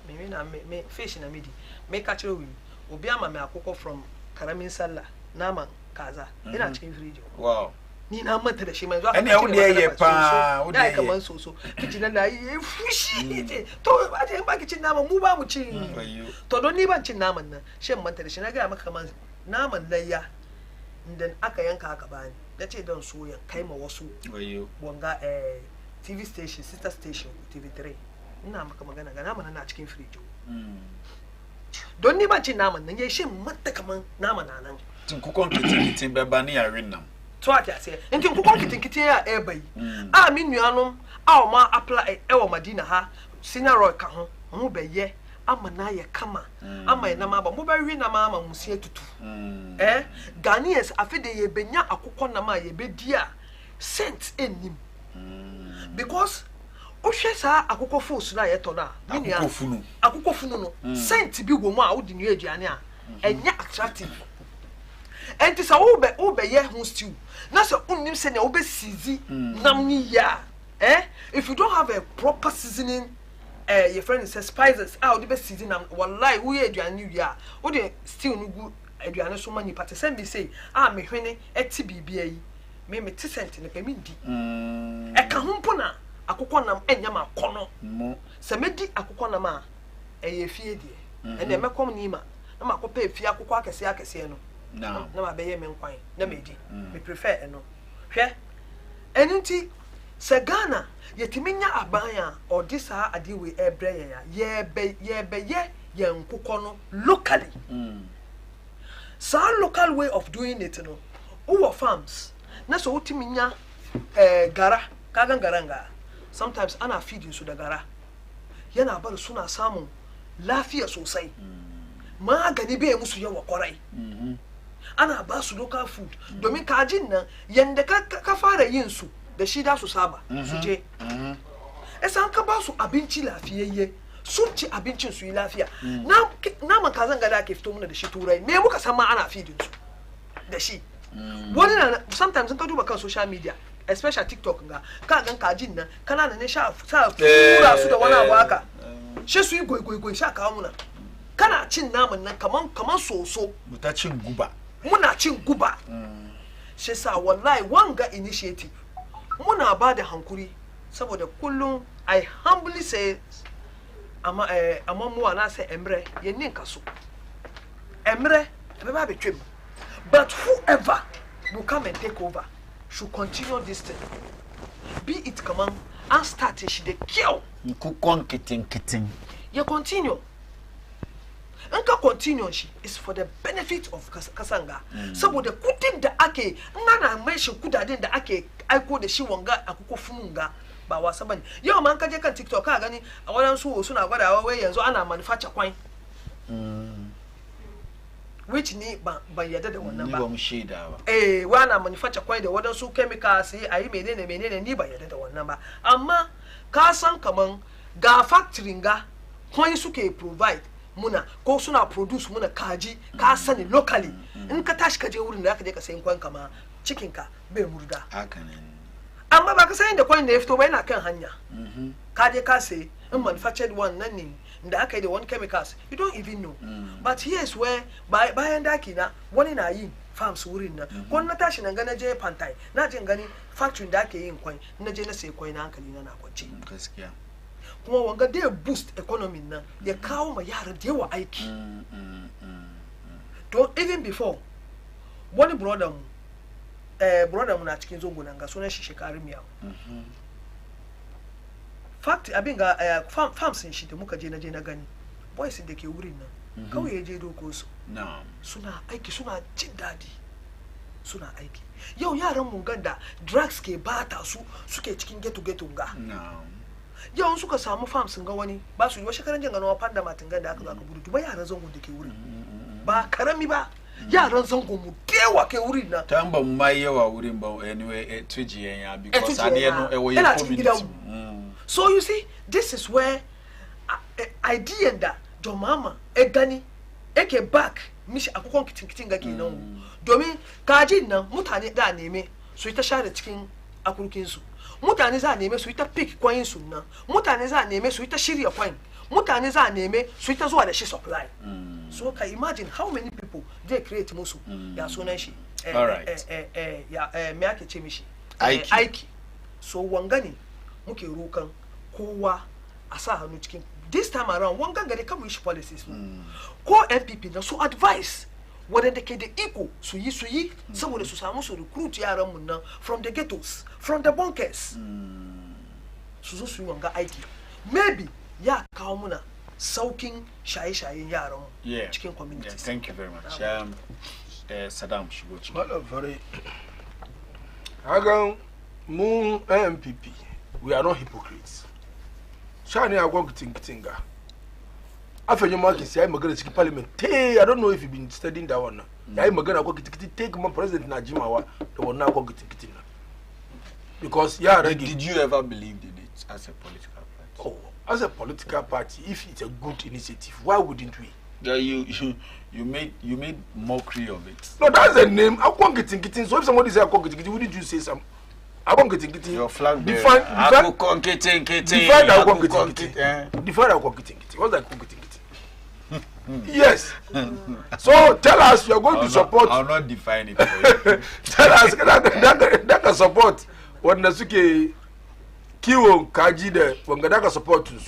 me na me fish na midi me catch wi obi ama me akoko from Karamin Sallah naman kaza ina cikin video wow ni na manta da shi mai zuwa ene o de ye pa o de kaman soso kici nan nayi fushi to ba ta ba kicin naman mu ba mu cin to don ni ban cin naman nan shin manta da shi na ga maka kaman naman layya idan aka yanka aka bani nace don soya kai ma wasu wanga TV station sister station TV3 ina maka magana ga naman na cikin fridge don ni ban cin naman nan yayi shin manta kaman naman nan tin kukon kitin beba ni yarin nan to ati ase nti kukon kitin ya bai mi nuanom a o ma apply e wo Madina ha senior roy ka ho be ye ama na ye kama ama na maba mo ba wi na mama musie tutu Ghanaians afede ye benya akokɔ na ma ye bedi a cent enim because o hwe sa akokɔ foosu na ye to na akokɔ funu no cent bi wo mu a wo di nu aduane a enya attractive enti sa wo be ye ho stew na so unnim se na wo be sizi nam ni ya if you don't have a proper seasoning your friend says spices out the best season wallahi we aduane wi a wo de stew no gu aduane so mani pate say me say me hwene eti bibia yi me te cent ne pe me di ka ho mpo na akokɔ nam enya ma kono se me di akokɔ nam a ye fie die ene me kom ni ma na makopa efie akokɔ akese no na ma be ye me nkwan na me di me prefer eno hwe enunti se Ghana yetiminya abanya or this ade we ebre ye ye nkokɔ no locally some local way of doing it no over farms na so utiminya gara kagan garanga sometimes ana feeding so da gara yana bar suna samun lafiya sosai magani be musu yawa kwarai ana ba su local food domin kajin nan yanda ka fara yin su da shi da su saba su je esan ka ba su abinci lafiyayye sun ci abincin su yi lafiya na man kazan gada ke fito mana da shi turai me muka san ma ana feeding su da shi wani na sometimes in ka duba kan social media especially TikTok nga ka gan kajin nan kana ne sha fura su da wani abu haka she su yi goigoi sha kawo muna kana cin naman nan kaman soso muna cin guba she sa wallahi wanga initiative muna ba da hankuri saboda kullum I humbly say ama mu ana say emre ye nin kaso emre be ba betwem but whoever will come and take over should continue this thing be it come on and start she dey kill nkukon kitten you continue Anka continue she is for the benefit of Kasanga. Saboda kudin da ake ngana mai shi kudaden da ake aiko da shi wanga akuko fununga ba wasa bane. Yau man kaje kan TikTok ka gani a wadan su suna gwadawa wai yanzu ana manufacture coin. Which ni ban yadda da wannan ba. Ni ba mu shaida ba. Wa ana manufacture coin da wadan su chemicals ayi menene ni ban yadda da wannan ba. Amma ka san kaman ga factory ga coin suke provide muna ko suna produce muna kaji ka sani locally in ka tashi ka je wurin da ka je ka sayin kwan kama cikin ka bai murda haka ne amma ba ka sayin da kwan da ya fito ba yana kan hanya ka je ka sai in manufactured one nan ne da aka yi da one chemicals you don't even know but here's where bayan daki na wani na yin farms wurin nan ko na tashi nan ga na je pantai na je gani factory da ake yin kwan na je na sai kwan na hankali na kwance gaskiya kuma wanga dai boost economy na ya kawo ma yara da yawa aiki to even before wani brother mu na cikin zongo nan ga sunan shi shekaru miya fact abin ga farms shi da muka je na gani boys da ke wurin nan kawai ya je doko su suna aiki suna jin dadi suna aiki yau yaran mu ganda drugs ke bata su suke cikin ghetto ga yau suka samu farms ga wani ba su yi wa shekaran jin ganawa panda matin ganda aka zaka gudu ba yaran zango da ke wurin ba karami ba yaran zango mu dewa ke wurin na tamba mu mai yawa wurin ba anyway tujiyen ya because ade no e wo ye community so you see this is where idea da jo mama e gani eke back mishi akukon kitin ga kenan domin kajin nan mutane da neme su ita share cikin akurkin su mutane za neme su ita pick coin su nan mutane za neme su ita shirya coin mutane za neme su ita zuwa da shi supply so ka imagine how many people they create musu ya sunan shi ya me ake ce mishi aiki so wangani muke rokan kowa a sa hannu cikin this time around wanga gari kamar shi policies ko NPP na su advice wadanda ke da iko su yi saboda su samu su recruit yaran mun nan from the ghettos from the bunkers su zo su yi wanga aiki maybe ya kawo muna saukin shaye-shayen yaran mu cikin communities. Thank you very much. Saddam shigo cikin. Well, very. Hagan mu NPP we are not hypocrites. Shani agwa kitinga. After your market, say I'm going to parliament. I don't know if you've been studying that one. I'm going to go take my president Najimawa. They will now go get it. Because did you ever believe in it as a political party? Oh, as a political party, if it's a good initiative, why wouldn't we? Yeah, you made mockery of it. No, that's the name. I can't get it. So if somebody say I can't get it, wouldn't you say some? I can't get it. Your flag bearer. Define I can't get it. Define I can't get it. What's that? I can't get it. Yes. So tell us you are going to support. I'll not define it for you. Tell us that can support what Nasuke Kiwo Kaji de Wangadaka support to.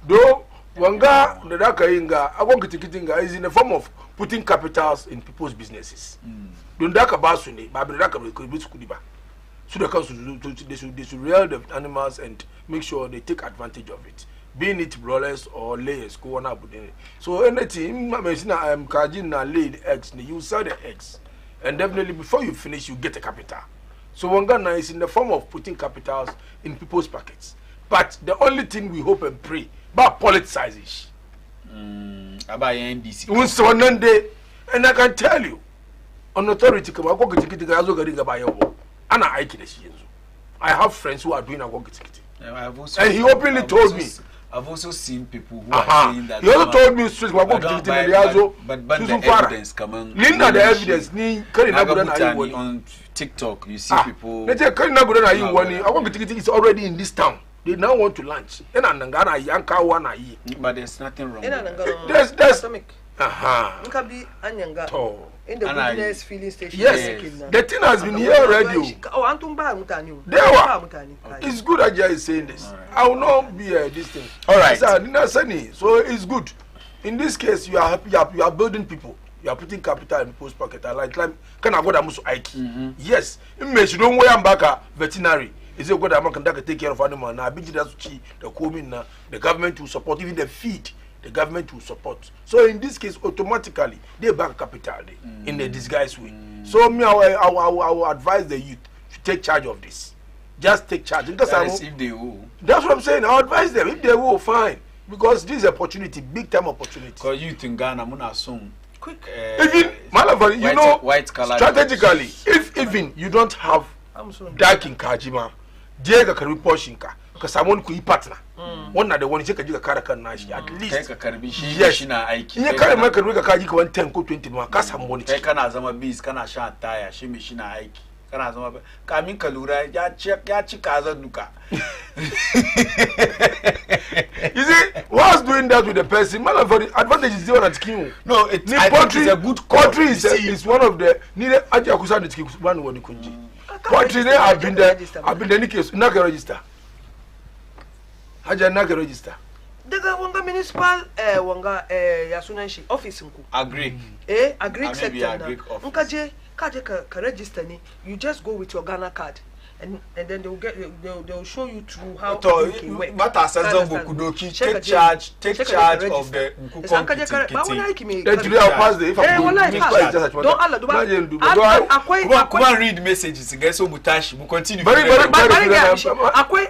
Though Wanga Nadaka Inga, I want to get is in the form of putting capitals in people's businesses. Don't daka basuni, Babylaka will be Skudiba. So the council they should rear the animals and make sure they take advantage of it. Being it broilers or layers, go on up with it. So anything, I am Kajin laid eggs, you sell the eggs. And definitely before you finish, you get a capital. So Wangana is in the form of putting capitals in people's pockets. But the only thing we hope and pray about politicization. About NDC. One day, and I can tell you, on authority, I have friends who are doing a work ticket. And he openly told me. I've also seen people who are saying that. He also told me straight but the evidence come on. Linda the evidence on TikTok. You see people. It's already in this town. They now want to launch. But there's nothing wrong. There's in the goodness filling station. Yes, the thing has been here already. It's good that Jay is saying this. Right. I will not be this thing. All right. So it's good. In this case, you are happy. You are building people. You are putting capital in people's pocket. I like can I go to Aiki? Yes. Image you don't wear back a veterinary. Is it good that can take care of animals? Now, the government will support even the feed. The government will support. So in this case, automatically they back capital in a disguised way. So me, I will advise the youth to take charge of this. Just take charge. Because if they will. That's what I'm saying. I advise them. If they will, fine. Because this is opportunity, big time opportunity. Because youth in Ghana, I'm gonna assume. Quick. Even white color strategically, if even you don't have dark in Kajima, Diego can report Shinka. Because someone could partner. One of the one take a Karakan Nash at least. Yes, you can't make a Rika 10 20 1 Casamon. Can as a bees, can I shot tire, she machine Ike. Can as a Kamin Kalura, Yachikaza Nuka. You see, what's doing that with the person? Man, for the advantage is there at King. No, it's a good country. Is one of the needed Ajakusan is one one country. Country there, I've been there. I've been the case, not register. Haja na register. Daga wanga municipal wanga yasunanshi office nku. Agree. Agree sector na. Nkaje ka register ni. You just go with your Ghana card. And then they'll show you through how you can work. But as take charge of the Come on, read messages. Guys, so Mutashi will continue.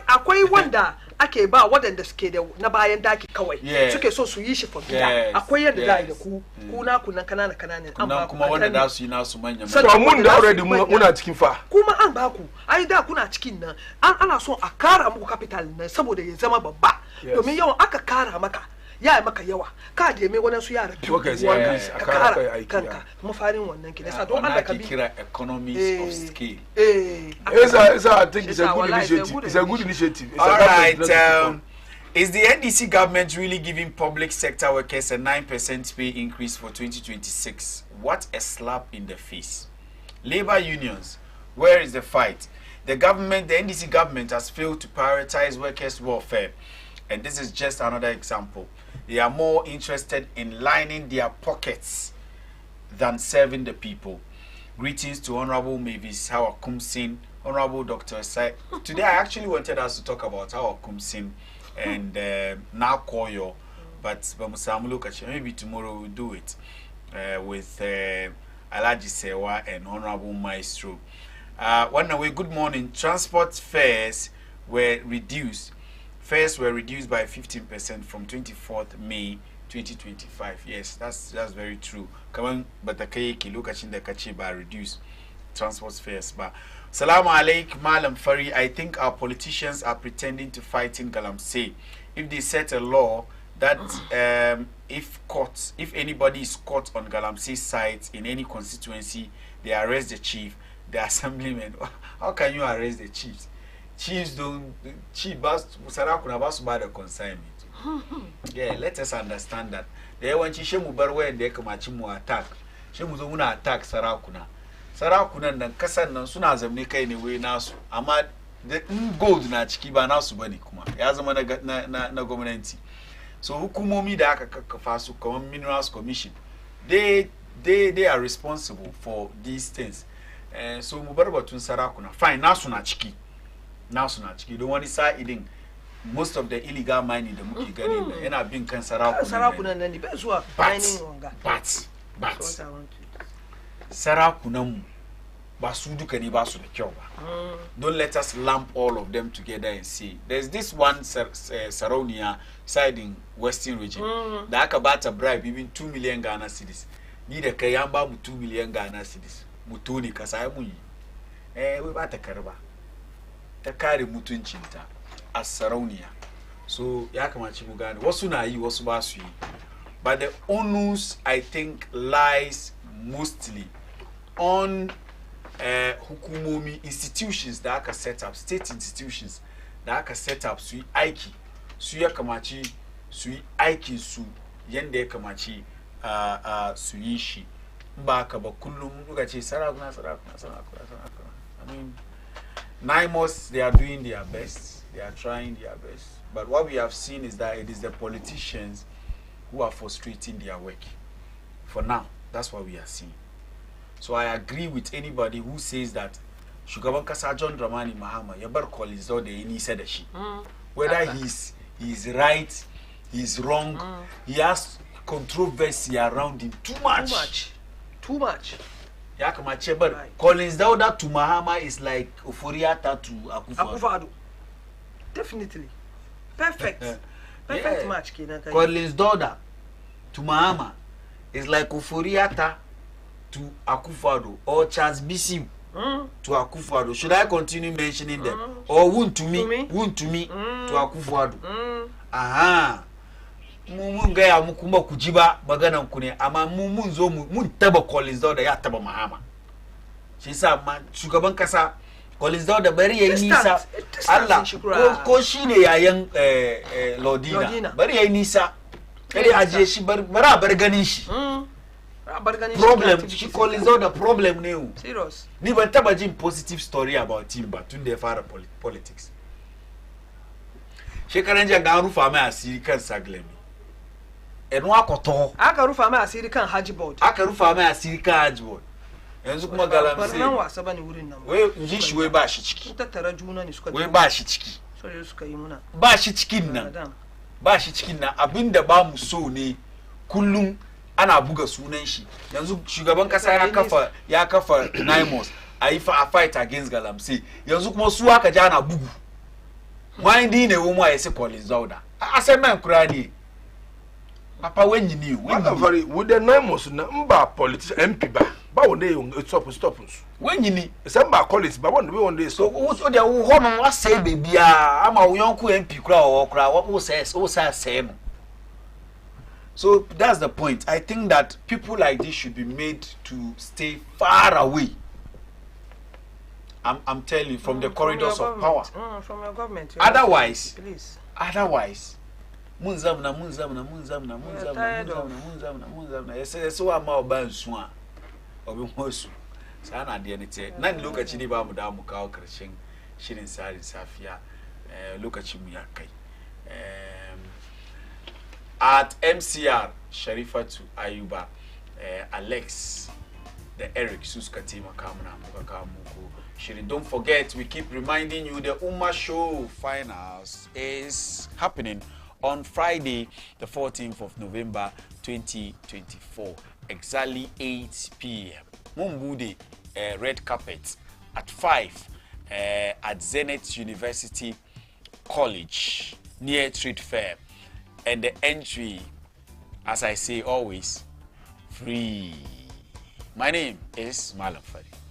Akwai wanda ake ba wadanda suke da na bayan daki kawai suke so su yi shi for gida akwai yadda da ku na kunan kanana amma kuma wanda da su yi nasu manya so mun da already muna cikin fa kuma an ba ku ai da kuna cikin nan ana so a kara muku capital nan saboda ya zama babba domin yawan aka kara maka ya maka yawa ka je mai wannan su yara ka kara kanka mafarin wannan ki sa don Allah ka bi kira economies of scale I think it's a good initiative. It's a good initiative. All right. Is the NDC government really giving public sector workers a 9% pay increase for 2026? What a slap in the face. Labor unions, where is the fight? The NDC government has failed to prioritize workers' welfare. And this is just another example. They are more interested in lining their pockets than serving the people. Greetings to Honorable Mavis Howard Kumsin, Honorable Dr. Sai. Today I actually wanted us to talk about Howard Kumsin and now Koyo, but maybe tomorrow we'll do it with Alaji Sewa and Honorable Maestro. Good morning. Transport fares were reduced. Fares were reduced by 15% from 24th May 2025. Yes, that's very true. Kaman batakai ki lokacin da kace ba reduce transport fares ba. Salamu alaikum Malam Fari. I think our politicians are pretending to fight in Galamsey. If they set a law that if anybody is caught on Galamsey site in any constituency, they arrest the chief, the assemblyman. How can you arrest the chiefs? Chiefs don't. Chief bas Sarakuna bas by the consignment. Yeah, let us understand that. They want Shemu Barwe and they come at attack. Shemu Zuna attack Sarakuna. Sarakuna and Kasan Suna Zamnika anyway now. Amad the gold na chikiba na subani kuma. Yazama na government. So hukumomi da aka kakkafa su kamar Minerals Commission. They are responsible for these things. So mu bar batun sarakuna. Fine, nasu na ciki. Don wani sa'idin most of the illegal mining da muke gani yana bin kan sarakunan nan ne bai zuwa mining wanga. But sarakunan mu ba su duka ne ba su da kyau ba. Don't let us lump all of them together and see. There's this one Sarauniya side in Western region da aka bata bribe even 2 million Ghana cedis. Ni da kai an ba mu 2 million Ghana cedis. Mutu ne ka sai mu yi. Wai ba ta karba. Ta kare mutuncinta a Sarauniya. So ya kamaci mu gane wasu na yi wasu ba su yi. But the onus I think lies mostly on hukumomi institutions da aka set up, state institutions da aka set up su yi aiki, su ya kamaci su yi aikin su yanda ya kamaci su yi shi. Ba ka ba kullum muka ce sarakuna. I mean, NIMOS, they are doing their best, they are trying their best. But what we have seen is that it is the politicians who are frustrating their work. For now, that's what we are seeing. So I agree with anybody who says that Shugaban Kasa John Dramani Mahama, Yabar Collins, though they said that she. Whether he's right, he's wrong, he has controversy around him too much. Yakamache, but Collins Dauda to Mahama is like Oforiata to Akufo-Addo. Definitely. Perfect match. Collins Dauda to Mahama is like Oforiata to Akufo-Addo or Charles Bisim to Akufo-Addo. Should I continue mentioning them? Or Wound to me to Akufo-Addo. Aha. Munga ya mukuma kujiba bagana nkune ama mumunzo muntaba Collins Dauda ya taba Mahama. Shi sa man shugaban kasa Collins Dauda bari yayi nisa Allah ko shine yayan Lodina bari yayi nisa kare aje shi bara bar ganin shi problem shi Collins Dauda problem ne o serious ni ban taba jin positive story about him ba tun da ya fara politics shekaran janga rufa mai asiri kan Saglemi enu akoto aka rufa mai asiri kan Haji Board yanzu kuma Galamsey nan wasa bane wurin nan wai ji shi wai ba shi ciki tattara juna ne suka wai ba shi ciki so suka yi muna ba shi cikin nan abinda ba mu so ne kullum ana buga sunan shi yanzu shugaban kasa ya kafa NIMOS a fight against Galamsey yanzu kuma su aka ja na bugu why ndi ne wo mu ayese Collins Dauda assignment kura ne papa when you knew with the NIMOS na mba politician MP ba one day stop when you need samba college ba one day so wo dey wo ho no wa say baby ama wo yonko MP kura wo say no. So that's the point. I think that people like this should be made to stay far away. I'm telling you, from the corridors of power. From your government. Otherwise, munzamna. So am oban suwa. Obi mosu. Sana de ne te. Nan lokaci ne ba mu da mu kawo karshen shirin Tsarin Safiya. Lokaci mu ya kai. At MCR Sharifatu Ayuba, Alex, the Eric Suskatima Kamuna Mukakamuku. Shirin, don't forget, we keep reminding you the Umma Show finals is happening on Friday, the 14th of November 2024, exactly 8 p.m. Mumbude red carpet at 5 at Zenith University College near Trade Fair. And the entry as I say always, free. My name is Malam Fadi.